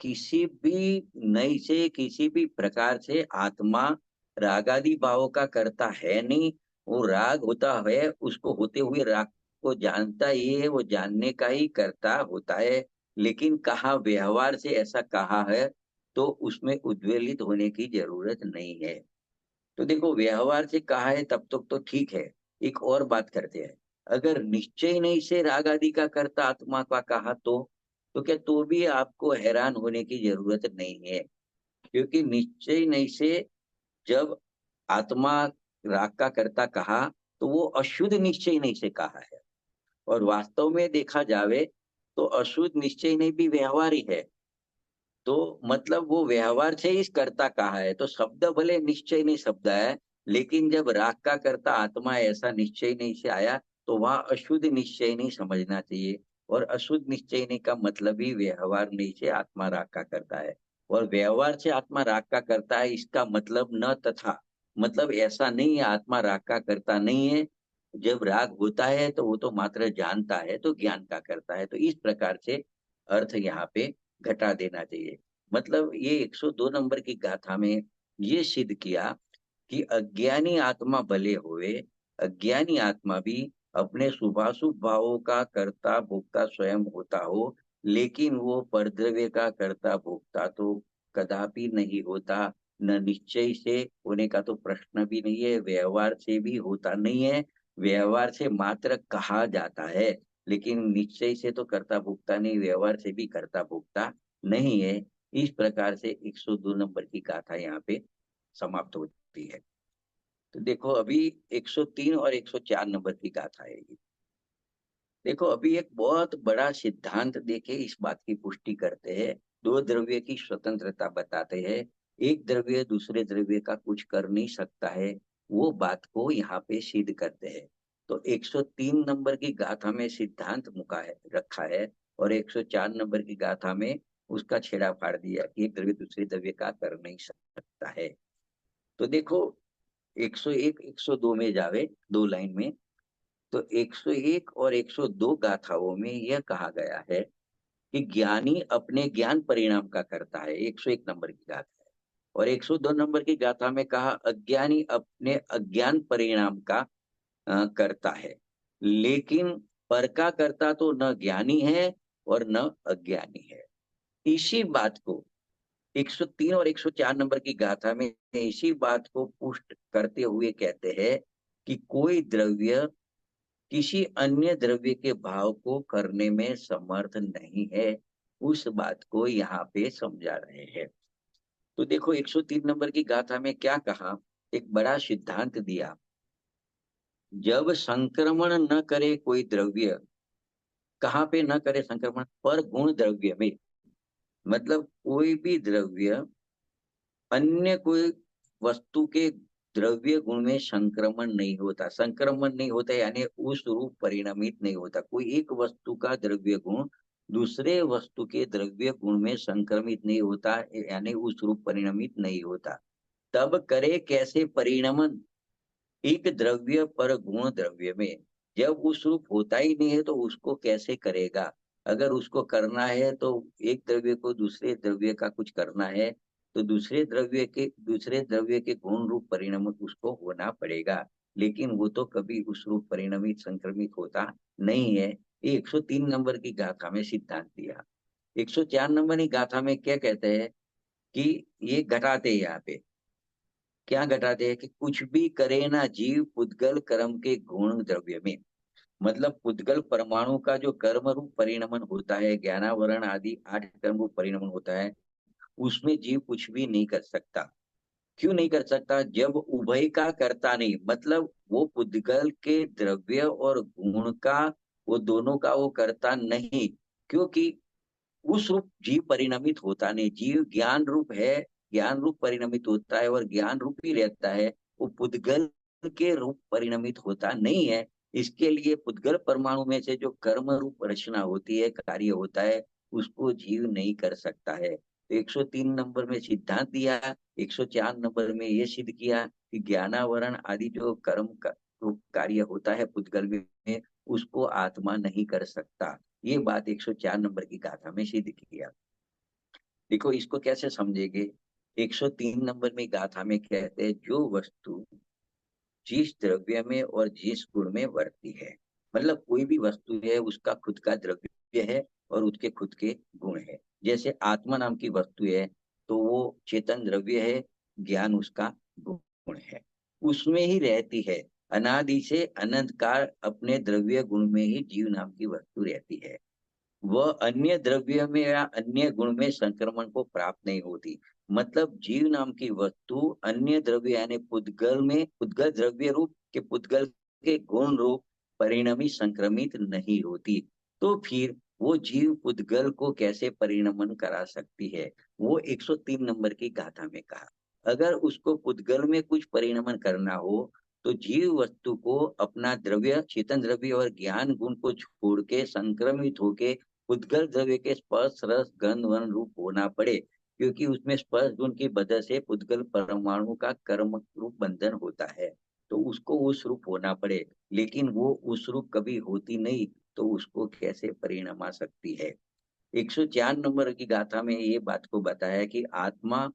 किसी भी नई से किसी भी प्रकार से आत्मा रागादि भावों का करता है नहीं। वो राग होता है, उसको होते हुए राग को जानता ही है, वो जानने का ही करता होता है। लेकिन कहा व्यवहार से ऐसा कहा है, तो उसमें उद्वेलित होने की जरूरत नहीं है। तो देखो, व्यवहार से कहा है तब तक तो ठीक है। एक और बात करते हैं, अगर निश्चय नहीं से राग आदि का कर्ता आत्मा का कहा तो क्या तो भी आपको हैरान होने की जरूरत नहीं है, क्योंकि निश्चय नहीं से जब आत्मा राग का कर्ता कहा, तो वो अशुद्ध निश्चय नहीं से कहा है। और वास्तव में देखा जावे तो अशुद्ध निश्चय नहीं भी व्यवहार ही है। तो मतलब वो व्यवहार से ही कर्ता कहा है, तो शब्द भले निश्चय नहीं शब्द है, लेकिन जब राग का कर्ता आत्मा ऐसा निश्चय नहीं से आया, तो वहां अशुद्ध निश्चय नहीं समझना चाहिए। और अशुद्ध निश्चय नहीं का मतलब ही व्यवहार नहीं से आत्मा राग का करता है। और व्यवहार से आत्मा राग का करता है, इसका मतलब न तथा, मतलब ऐसा नहीं है आत्मा राग का करता नहीं है। जब राग होता है तो वो तो मात्र जानता है, तो ज्ञान का करता है। तो इस प्रकार से अर्थ यहाँ पे घटा देना चाहिए। मतलब ये 102 नंबर की गाथा में ये सिद्ध किया कि अज्ञानी आत्मा भले हुए, अज्ञानी आत्मा भी अपने शुभाशुभ भावों का कर्ता भोक्ता स्वयं होता हो, लेकिन वो परद्रव्य का कर्ता भोक्ता तो कदापि नहीं होता। न निश्चय से होने का तो प्रश्न भी नहीं है, व्यवहार से भी होता नहीं है। व्यवहार से मात्र कहा जाता है, लेकिन निश्चय से तो कर्ता भोक्ता नहीं, व्यवहार से भी कर्ता भोक्ता नहीं है। इस प्रकार से 102 नंबर की गाथा यहाँ पे समाप्त होती है। तो देखो, अभी 103 और 104 नंबर की गाथा है ये। देखो, अभी एक बहुत बड़ा सिद्धांत देके इस बात की पुष्टि करते हैं। दो द्रव्य की स्वतंत्रता बताते हैं, एक द्रव्य दूसरे द्रव्य का कुछ कर नहीं सकता है, वो बात को यहाँ पे सिद्ध करते हैं। तो 103 नंबर की गाथा में सिद्धांत मुका है रखा है, और 104 नंबर की गाथा में उसका छेड़ा फाड़ दिया कि एक द्रव्य दूसरे द्रव्य का कर नहीं सकता है। तो देखो, 101 102 में जावे दो लाइन में, तो 101 और 102 गाथाओं में यह कहा गया है कि ज्ञानी अपने ज्ञान परिणाम का करता है, 101 नंबर की गाथा है। और 102 नंबर की गाथा में कहा अज्ञानी अपने अज्ञान परिणाम का करता है, लेकिन पर का करता तो न ज्ञानी है और न अज्ञानी है। इसी बात को 103 और 104 नंबर की गाथा में इसी बात को पुष्ट करते हुए कहते हैं कि कोई द्रव्य किसी अन्य द्रव्य के भाव को करने में समर्थ नहीं है। उस बात को यहाँ पे समझा रहे हैं। तो देखो, 103 नंबर की गाथा में क्या कहा, एक बड़ा सिद्धांत दिया। जब संक्रमण न करे कोई द्रव्य, कहाँ पे न करे संक्रमण, पर गुण द्रव्य में, मतलब कोई भी द्रव्य अन्य कोई वस्तु के द्रव्य गुण में संक्रमण नहीं होता। संक्रमण नहीं होता यानी उस रूप परिणमित नहीं होता। कोई एक वस्तु का द्रव्य गुण दूसरे वस्तु के द्रव्य गुण में संक्रमित नहीं होता, यानी उस रूप परिणमित नहीं होता। तब करे कैसे परिणमन, एक द्रव्य पर गुण द्रव्य में, जब उस रूप होता ही नहीं है तो उसको कैसे करेगा। अगर उसको करना है तो एक द्रव्य को दूसरे द्रव्य का कुछ करना है, तो दूसरे द्रव्य के गुण रूप परिणाम उसको होना पड़ेगा, लेकिन वो तो कभी उस रूप परिणमित संक्रमित होता नहीं है। ये 103 नंबर की गाथा में सिद्धांत दिया। 104 नंबर की गाथा में क्या कहते हैं कि ये घटाते हैं यहाँ पे, क्या घटाते हैं कि कुछ भी करे ना जीव पुद्गल कर्म के गुण द्रव्य में, मतलब पुद्गल परमाणु का जो कर्म रूप परिणमन होता है, ज्ञानावरण आदि 8 कर्म रूप परिणमन होता है, उसमें जीव कुछ भी नहीं कर सकता। क्यों नहीं कर सकता? जब उभय का करता नहीं, मतलब वो पुद्गल के द्रव्य और गुण का, वो दोनों का वो करता नहीं, क्योंकि उस रूप जीव परिणमित होता नहीं। जीव ज्ञान रूप है, ज्ञान रूप परिणमित होता है और ज्ञान रूप ही रहता है, वो पुद्गल के रूप परिणमित होता नहीं है। इसके लिए पुद्गल परमाणु में से जो कर्म रूप रचना होती है, कार्य होता है, उसको जीव नहीं कर सकता है। तो 103 नंबर में सिद्धांत दिया, 104 नंबर में ये सिद्ध किया कि ज्ञानावरण आदि जो कर्म का रूप कार्य होता है पुद्गल में, उसको आत्मा नहीं कर सकता। ये बात 104 नंबर की गाथा में सिद्ध किया। देखो इसको कैसे समझेंगे? 103 नंबर में गाथा में कहते हैं, जो वस्तु जिस द्रव्य में और जिस गुण में वर्ती है, मतलब कोई भी वस्तु है उसका खुद का द्रव्य है और उसके खुद के गुण है। जैसे आत्मा नाम की वस्तु है तो वो चेतन द्रव्य है, ज्ञान उसका गुण है, उसमें ही रहती है। अनादि से अनंत काल अपने द्रव्य गुण में ही जीव नाम की वस्तु रहती है। वह अन्य द्रव्य में या अन्य गुण में संक्रमण को प्राप्त नहीं होती। मतलब जीव नाम की वस्तु अन्य द्रव्य यानी पुद्गल में, पुद्गल द्रव्य रूप के पुद्गल के गुण रूप परिणमी संक्रमित नहीं होती। तो फिर वो जीव पुद्गल को कैसे परिणमन करा सकती है? वो 103 नंबर की गाथा में कहा। अगर उसको पुद्गल में कुछ परिणमन करना हो तो जीव वस्तु को अपना द्रव्य, चेतन द्रव्य और ज्ञान गुण को छोड़ के संक्रमित होके उद्गल द्रव्य के स्पर्श रस गंध वन रूप होना पड़े, क्योंकि उसमें स्पर्श गुण की वजह से उद्गल परमाणु का कर्म रूप बंधन होता है, तो उसको उस रूप होना पड़े। लेकिन वो उस रूप कभी होती नहीं, तो उसको कैसे परिणमा सकती है? 104 नंबर की गाथा में ये बात को बताया कि आत्मा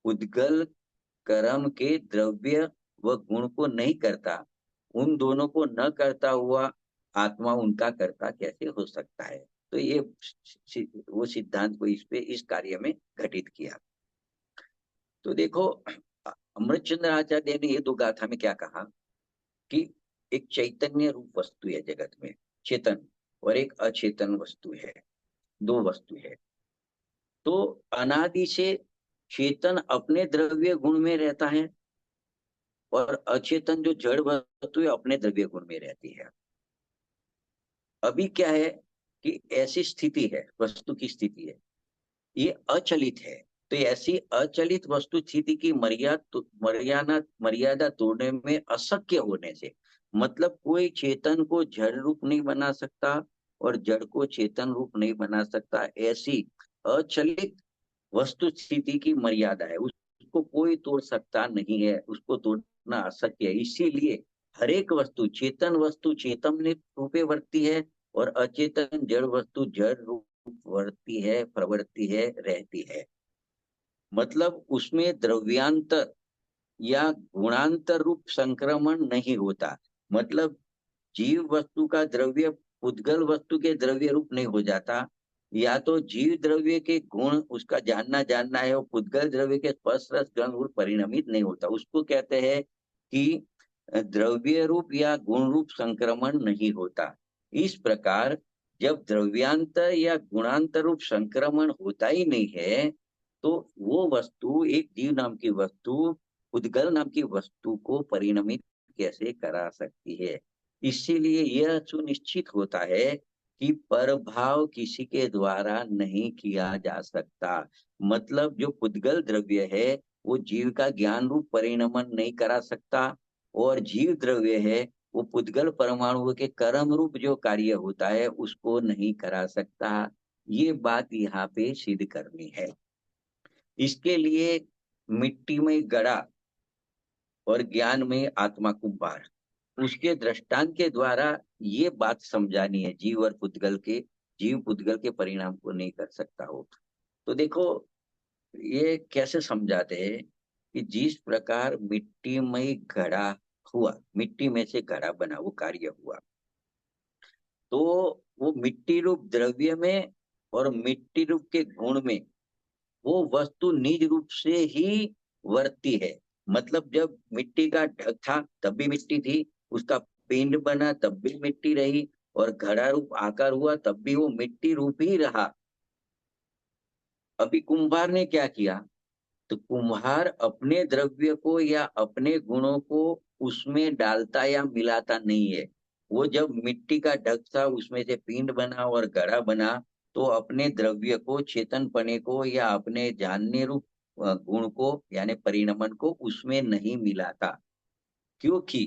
उद्गल कर्म के द्रव्य व गुण को नहीं करता, उन दोनों को न करता हुआ आत्मा उनका कर्ता कैसे हो सकता है? तो ये वो सिद्धांत को इस पे, इस कार्य में घटित किया। तो देखो अमृतचंद्र आचार्य ने ये दो गाथा में क्या कहा कि एक चैतन्य रूप वस्तु है जगत में, चेतन, और एक अचेतन वस्तु है, दो वस्तु है। तो अनादि से चेतन अपने द्रव्य गुण में रहता है और अचेतन जो जड़ वस्तु है अपने द्रव्य गुण में रहती है। अभी क्या है कि ऐसी स्थिति है, वस्तु की स्थिति है, ये अचलित है। तो ऐसी अचलित वस्तु स्थिति की मर्यादा तोड़ने में अशक्य होने से, मतलब कोई चेतन को जड़ रूप नहीं बना सकता और जड़ को चेतन रूप नहीं बना सकता, ऐसी अचलित वस्तु स्थिति की मर्यादा है, उसको कोई तोड़ सकता नहीं है, उसको तोड़ना अशक्य है। इसीलिए हर एक वस्तु, चेतन वस्तु चेतन रूपे वर्ती है और अचेतन जड़ वस्तु जड़ रूप वर्ती है, प्रवर्ती है, रहती है। मतलब उसमें द्रव्यांतर या गुणांतर रूप संक्रमण नहीं होता। मतलब जीव वस्तु का द्रव्य उद्गल वस्तु के द्रव्य रूप नहीं हो जाता, या तो जीव द्रव्य के गुण उसका जानना जानना है, वो पुद्गल द्रव्य के स्पर्श रस गंध रूप परिणमित नहीं होता, उसको कहते हैं कि द्रव्य रूप या गुण रूप संक्रमण नहीं होता। इस प्रकार जब द्रव्यांतर या गुणांतर रूप संक्रमण होता ही नहीं है, तो वो वस्तु, एक जीव नाम की वस्तु उद्गल नाम की वस्तु को परिणमित कैसे करा सकती है? इसीलिए यह सुनिश्चित होता है कि परभाव किसी के द्वारा नहीं किया जा सकता। मतलब जो पुद्गल द्रव्य है वो जीव का ज्ञान रूप परिणमन नहीं करा सकता, और जीव द्रव्य है वो पुद्गल परमाणु के कर्म रूप जो कार्य होता है उसको नहीं करा सकता। ये बात यहाँ पे सिद्ध करनी है। इसके लिए मिट्टी में गड़ा और ज्ञान में आत्मा कुंभार, उसके दृष्टांत के द्वारा ये बात समझानी है, जीव और पुद्गल के, जीव पुद्गल के परिणाम को नहीं कर सकता हो। तो देखो ये कैसे समझाते हैं कि जिस प्रकार मिट्टी में घड़ा हुआ, मिट्टी में से घड़ा बना, वो कार्य हुआ, तो वो मिट्टी रूप द्रव्य में और मिट्टी रूप के गुण में वो वस्तु निज रूप से ही वर्ती है। मतलब जब मिट्टी का ढक था तब भी मिट्टी थी, उसका पिंड बना तब भी मिट्टी रही, और घड़ा रूप आकार हुआ तब भी वो मिट्टी रूप ही रहा। अभी कुंभार ने क्या किया, तो कुम्हार अपने द्रव्य को या अपने गुणों को उसमें डालता या मिलाता नहीं है। वो जब मिट्टी का ढक था, उसमें से पिंड बना और घड़ा बना, तो अपने द्रव्य को, चेतनपने को या अपने जानने रूप गुण को यानी परिणमन को उसमें नहीं मिलाता। क्योंकि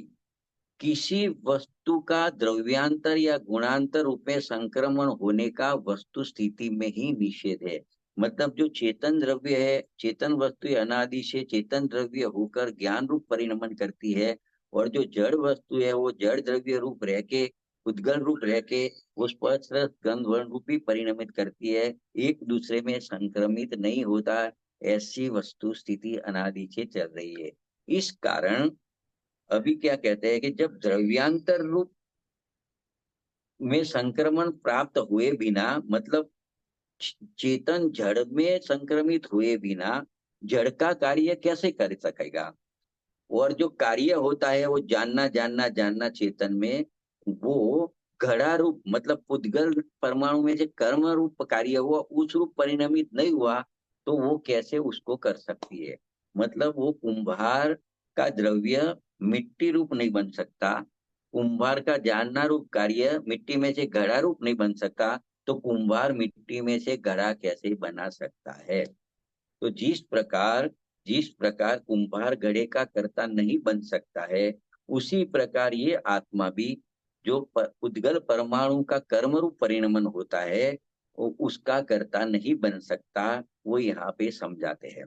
किसी वस्तु का द्रव्यांतर या गुणांतर रूप में संक्रमण होने का वस्तु स्थिति में ही निषेध है। मतलब जो चेतन द्रव्य है, चेतन वस्तु अनादि से चेतन द्रव्य होकर ज्ञान रूप परिणमन करती है, और जो जड़ वस्तु है वो जड़ द्रव्य रूप रह के, उद्गल रूप रह के वो स्पर्श रस गंध वर्ण रूप ही परिणमित करती है, एक दूसरे में संक्रमित नहीं होता। ऐसी वस्तु स्थिति अनादि से चल रही है। इस कारण अभी क्या कहते हैं कि जब द्रव्यांतर रूप में संक्रमण प्राप्त हुए बिना, मतलब चेतन जड़ में संक्रमित हुए बिना जड़ का कार्य कैसे कर सकेगा। और जो कार्य होता है वो जानना जानना जानना चेतन में, वो घड़ा रूप मतलब पुद्गल परमाणु में से कर्म रूप कार्य हुआ, उस रूप परिणमित नहीं हुआ, तो वो कैसे उसको कर सकती है। मतलब वो कुंभार का द्रव्य मिट्टी रूप नहीं बन सकता, कुंभार का जानना रूप कार्य मिट्टी में से घड़ा रूप नहीं बन सकता, तो कुंभार मिट्टी में से घड़ा कैसे बना सकता है। तो जिस प्रकार कुंभार घड़े का कर्ता नहीं बन सकता है, उसी प्रकार ये आत्मा भी जो उद्गल परमाणु का कर्म रूप परिणमन होता है, वो उसका कर्ता नहीं बन सकता। वो यहाँ पे समझाते हैं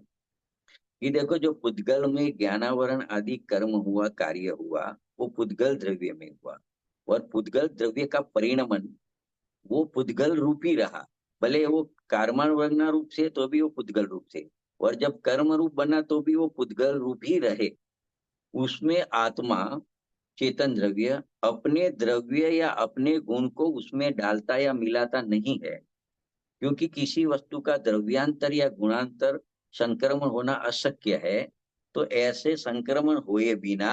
कि देखो, जो पुद्गल में ज्ञानावरण आदि कर्म हुआ, कार्य हुआ, वो पुद्गल द्रव्य में हुआ, और पुद्गल द्रव्य का परिणमन वो पुद्गल रूप ही रहा। भले वो कार्मण वर्णा रूप से तो भी वो पुद्गल रूप से, और जब कर्म रूप बना तो भी वो पुद्गल रूप ही रहे। उसमें आत्मा चेतन द्रव्य अपने द्रव्य या अपने गुण को उसमें डालता या मिलाता नहीं है, क्योंकि किसी वस्तु का द्रव्यांतर या गुणांतर संक्रमण होना अशक्य है। तो ऐसे संक्रमण हुए बिना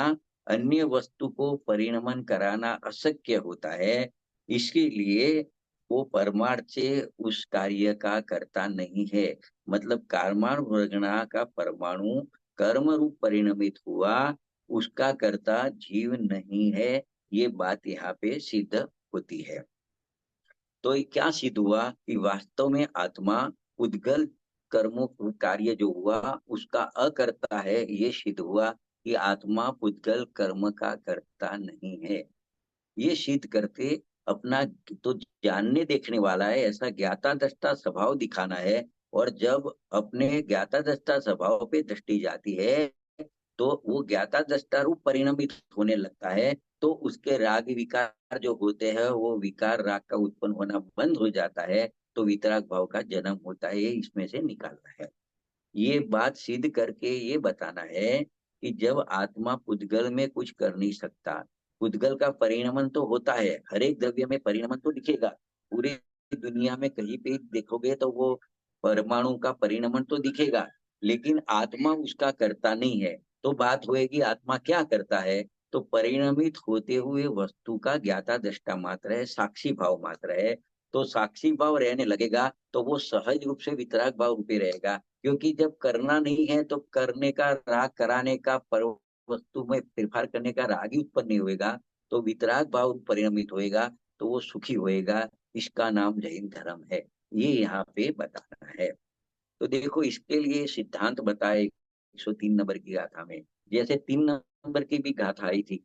अन्य वस्तु को परिणमन कराना अशक्य होता है। इसके लिए वो परमार्थ से उस कार्य का कर्ता नहीं है। मतलब कार्माण वर्गणा का परमाणु कर्म रूप परिणमित हुआ, उसका कर्ता जीव नहीं है। ये बात यहाँ पे सिद्ध होती है। तो ये क्या सिद्ध हुआ कि वास्तव में आत्मा उद्गल कर्मों कार्य जो हुआ उसका अकर्ता है। ये सिद्ध हुआ कि आत्मा उद्गल कर्म का कर्ता नहीं है। ये सिद्ध करके अपना तो जानने देखने वाला है, ऐसा ज्ञाता दृष्टा स्वभाव दिखाना है। और जब अपने ज्ञाता दृष्टा स्वभाव पे दृष्टि जाती है, तो वो ज्ञाता दृष्टा रूप परिणमित होने लगता है, तो उसके राग विकार जो होते हैं वो विकार राग का उत्पन्न होना बंद हो जाता है, तो वितराग भाव का जन्म होता है। ये इसमें से निकालना है। ये बात सिद्ध करके ये बताना है कि जब आत्मा पुद्गल में कुछ कर नहीं सकता, पुद्गल का परिणमन तो होता है, हर एक द्रव्य में परिणमन तो दिखेगा, पूरी दुनिया में कहीं पे देखोगे तो वो परमाणु का परिणमन तो दिखेगा, लेकिन आत्मा उसका करता नहीं है। तो बात होएगी आत्मा क्या करता है, तो परिणमित होते हुए वस्तु का ज्ञाता दृष्टा मात्र है, साक्षी भाव मात्र है। तो साक्षी भाव रहने लगेगा तो वो सहज रूप से वितराग भाव रूपे रहेगा। क्योंकि जब करना नहीं है तो करने का राग, कराने का, पर वस्तु में फेरफार करने का राग ही उत्पन्न नहीं होएगा, तो वितराग भाव परिणमित होएगा, तो वो सुखी होएगा। इसका नाम जैन धर्म है। ये यहाँ पे बताना है। तो देखो, इसके लिए सिद्धांत बताए 103 नंबर की गाथा में। जैसे 3 नंबर की भी गाथा आई थी,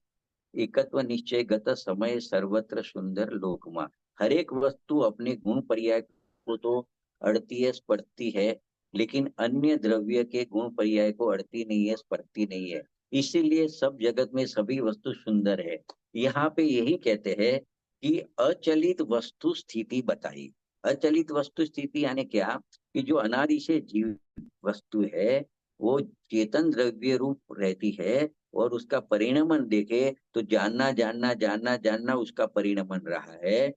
एकत्व निश्चय गत समय सर्वत्र सुंदर लोकमा। हर एक वस्तु अपने गुण पर्याय को तो अड़ती है, स्पर्शती है, लेकिन अन्य द्रव्य के गुण पर्याय को अड़ती नहीं है, स्पर्शती नहीं है। इसीलिए सब जगत में सभी वस्तु सुंदर है। यहाँ पे यही कहते हैं कि अचलित वस्तु स्थिति बताई। अचलित वस्तु स्थिति यानी क्या, कि जो अनादि से जीव वस्तु है वो चेतन द्रव्य रूप रहती है, और उसका परिणमन देखे तो जानना जानना जानना जानना उसका परिणमन रहा है।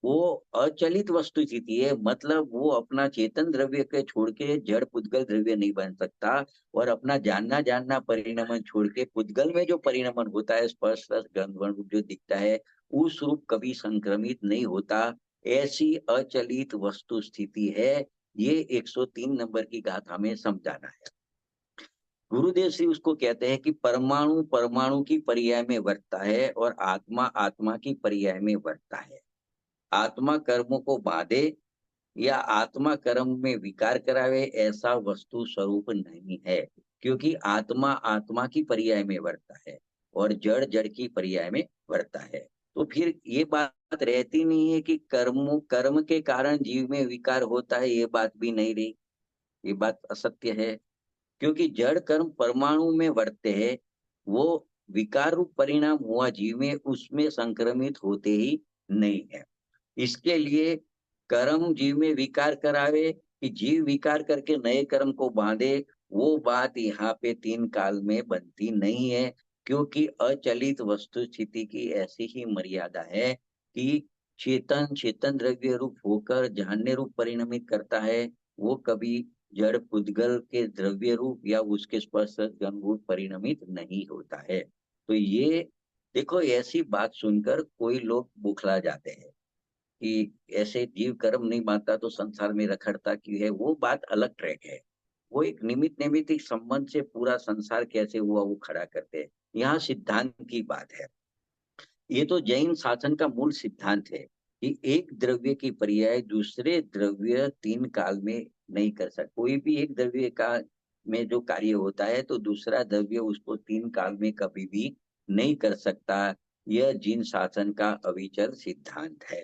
वो अचलित वस्तु स्थिति है, मतलब वो अपना चेतन द्रव्य के छोड़ के जड़ पुद्गल द्रव्य नहीं बन सकता। और अपना जानना जानना परिणमन छोड़ के पुद्गल में जो परिणमन होता है, स्पर्श रस गंध वर्ण रूप जो दिखता है, उस रूप कभी संक्रमित नहीं होता। ऐसी अचलित वस्तु स्थिति है। ये 103 नंबर की गाथा में समझाना है। गुरुदेव श्री उसको कहते हैं कि परमाणु परमाणु की पर्याय में वर्तता है और आत्मा आत्मा की पर्याय में वर्तता है। आत्मा कर्मों को बांधे या आत्मा कर्म में विकार करावे, ऐसा वस्तु स्वरूप नहीं है। क्योंकि आत्मा आत्मा की पर्याय में वर्तता है और जड़ जड़ की पर्याय में वर्तता है। तो फिर ये बात रहती नहीं है कि कर्म के कारण जीव में विकार होता है, ये बात भी नहीं रही। ये बात असत्य है। क्योंकि जड़ कर्म परमाणु में वर्तते हैं, वो विकार रूप परिणाम हुआ जीव में, उसमें संक्रमित होते ही नहीं है। इसके लिए कर्म जीव में विकार करावे कि जीव विकार करके नए कर्म को बांधे, वो बात यहाँ पे तीन काल में बनती नहीं है। क्योंकि अचलित वस्तु स्थिति की ऐसी ही मर्यादा है कि चेतन चेतन द्रव्य रूप होकर जानने रूप परिणमित करता है, वो कभी जड़ पुद्गल के द्रव्य रूप या उसके स्पर्श गण रूप परिणमित नहीं होता है। तो ये देखो, ऐसी बात सुनकर कोई लोग बौखला जाते हैं कि ऐसे जीव कर्म नहीं मानता तो संसार में रखड़ता क्यों है। वो बात अलग ट्रैक है। वो एक निमित्त नैमित्तिक संबंध से पूरा संसार कैसे हुआ वो खड़ा करते हैं। यहाँ सिद्धांत की बात है। ये तो जैन शासन का मूल सिद्धांत है कि एक द्रव्य की पर्याय दूसरे द्रव्य तीन काल में नहीं कर सकता। कोई भी एक द्रव्य का में जो कार्य होता है तो दूसरा द्रव्य उसको तीन काल में कभी भी नहीं कर सकता। यह जिन शासन का अविचल सिद्धांत है।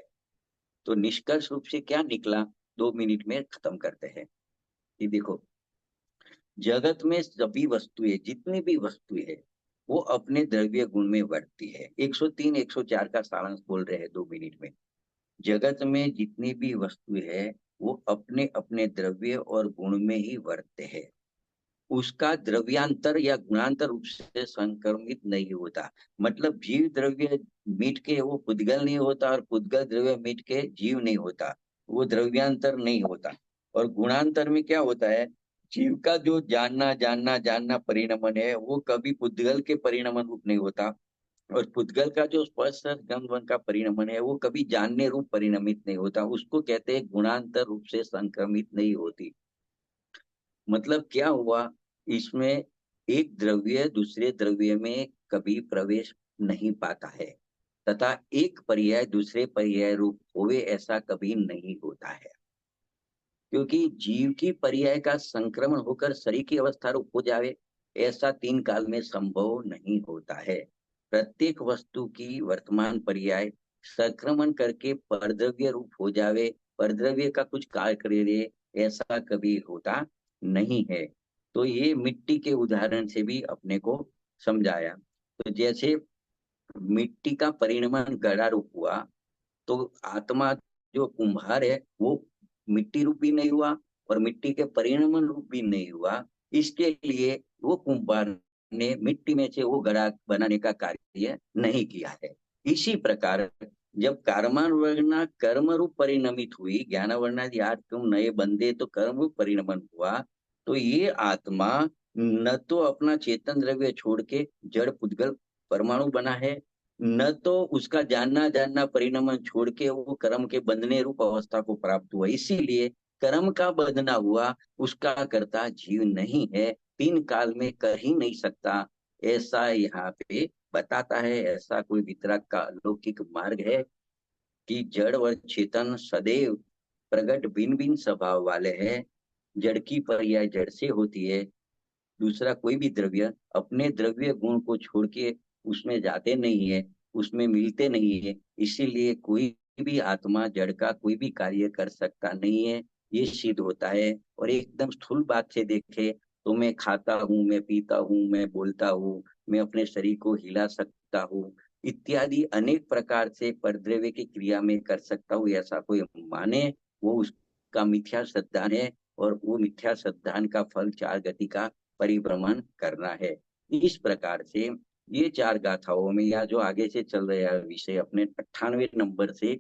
तो निष्कर्ष रूप से क्या निकला, 2 मिनट में खत्म करते हैं कि देखो, जगत में सभी वस्तुएं, जितनी भी वस्तुएं है, वो अपने द्रव्य गुण में वर्तती है। 103 104 का सारांश बोल रहे हैं 2 मिनट में। जगत में जितनी भी वस्तु है वो अपने अपने द्रव्य और गुण में ही वर्तते हैं। उसका द्रव्यांतर या गुणांतर रूप से संक्रमित नहीं होता। मतलब जीव द्रव्य मिट के वो पुद्गल नहीं होता और पुद्गल द्रव्य मिट के जीव नहीं होता। वो द्रव्यांतर नहीं होता। और गुणांतर में क्या होता है, जीव का जो जानना जानना जानना परिणमन है वो कभी पुद्गल के परिणमन रूप नहीं होता। और पुद्गल का जो स्पर्श गंध का परिणमन है वो कभी जानने रूप परिणमित नहीं होता। उसको कहते हैं गुणांतर रूप से संक्रमित नहीं होती। मतलब क्या हुआ, इसमें एक द्रव्य दूसरे द्रव्य में कभी प्रवेश नहीं पाता है तथा एक पर्याय दूसरे पर्याय रूप होवे ऐसा कभी नहीं होता है। क्योंकि जीव की पर्याय का संक्रमण होकर शरीर की अवस्था रूप हो जावे, ऐसा तीन काल में संभव नहीं होता है। प्रत्येक वस्तु की वर्तमान पर्याय संक्रमण करके परद्रव्य रूप हो जावे, परद्रव्य का कुछ कार्य करे, ऐसा कभी होता नहीं है। तो ये मिट्टी के उदाहरण से भी अपने को समझाया। तो जैसे मिट्टी का परिणमन गड़ा रूप हुआ, तो आत्मा जो कुम्हार है वो मिट्टी रूप भी नहीं हुआ और मिट्टी के परिणमन रूप भी नहीं हुआ। इसके लिए वो कुम्हार ने मिट्टी में से वो घड़ा बनाने का कार्य नहीं किया है। इसी प्रकार जब कर्मावरणा कर्म रूप परिणमित हुई, ज्ञानावरणा याद तुम नए बंदे तो कर्म रूप परिणमन हुआ, तो ये आत्मा न तो अपना चेतन द्रव्य छोड़ के जड़ पुद्गल परमाणु बना है, न तो उसका जानना जानना परिणमन छोड़ के वो कर्म के बंधने रूप अवस्था को प्राप्त हुआ। इसीलिए कर्म का बंधना हुआ, उसका कर्ता जीव नहीं है, तीन काल में कर ही नहीं सकता, ऐसा यहाँ पे बताता है। ऐसा कोई वितराग का अलौकिक मार्ग है कि जड़ और चेतन सदैव प्रगट भिन्न भिन्न स्वभाव वाले हैं। जड़ की पर्याय जड़ से होती है। दूसरा कोई भी द्रव्य अपने द्रव्य गुण को छोड़ के उसमें जाते नहीं है, उसमें मिलते नहीं है। इसीलिए कोई भी आत्मा जड़ का कोई भी कार्य कर सकता नहीं है, ये सिद्ध होता है। और एकदम स्थूल बात से देखे तो मैं खाता हूँ, मैं पीता हूँ, मैं बोलता हूँ, मैं अपने शरीर को हिला सकता हूँ इत्यादि अनेक प्रकार से परद्रव्य की क्रिया में कर सकता हूँ, ऐसा कोई माने वो उसका मिथ्या सिद्धांत है। और वो मिथ्या सिद्धांत का फल चार गति का परिभ्रमण करना है। इस प्रकार से ये चार गाथाओं में या जो आगे से चल रहा है विषय अपने 98 नंबर से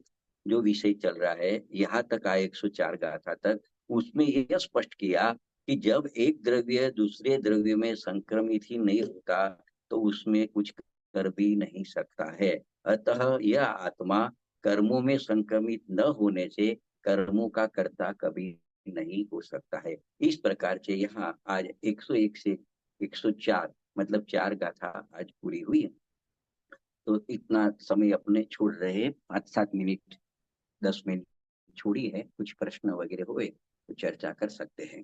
जो विषय चल रहा है यहाँ तक आए 104 गाथा तक, उसमें यह स्पष्ट किया कि जब एक द्रव्य दूसरे द्रव्य में संक्रमित ही नहीं होता तो उसमें कुछ कर भी नहीं सकता है। अतः यह आत्मा कर्मों में संक्रमित न होने से कर्मों का कर्ता कभी नहीं हो सकता है। इस प्रकार से यहाँ आज 101 से 104 मतलब 4 गाथा आज पूरी हुई। तो इतना समय अपने छोड़ रहे, 5-7 मिनट 10 मिनट छोड़ी है, कुछ प्रश्न वगैरह हुए तो चर्चा कर सकते हैं।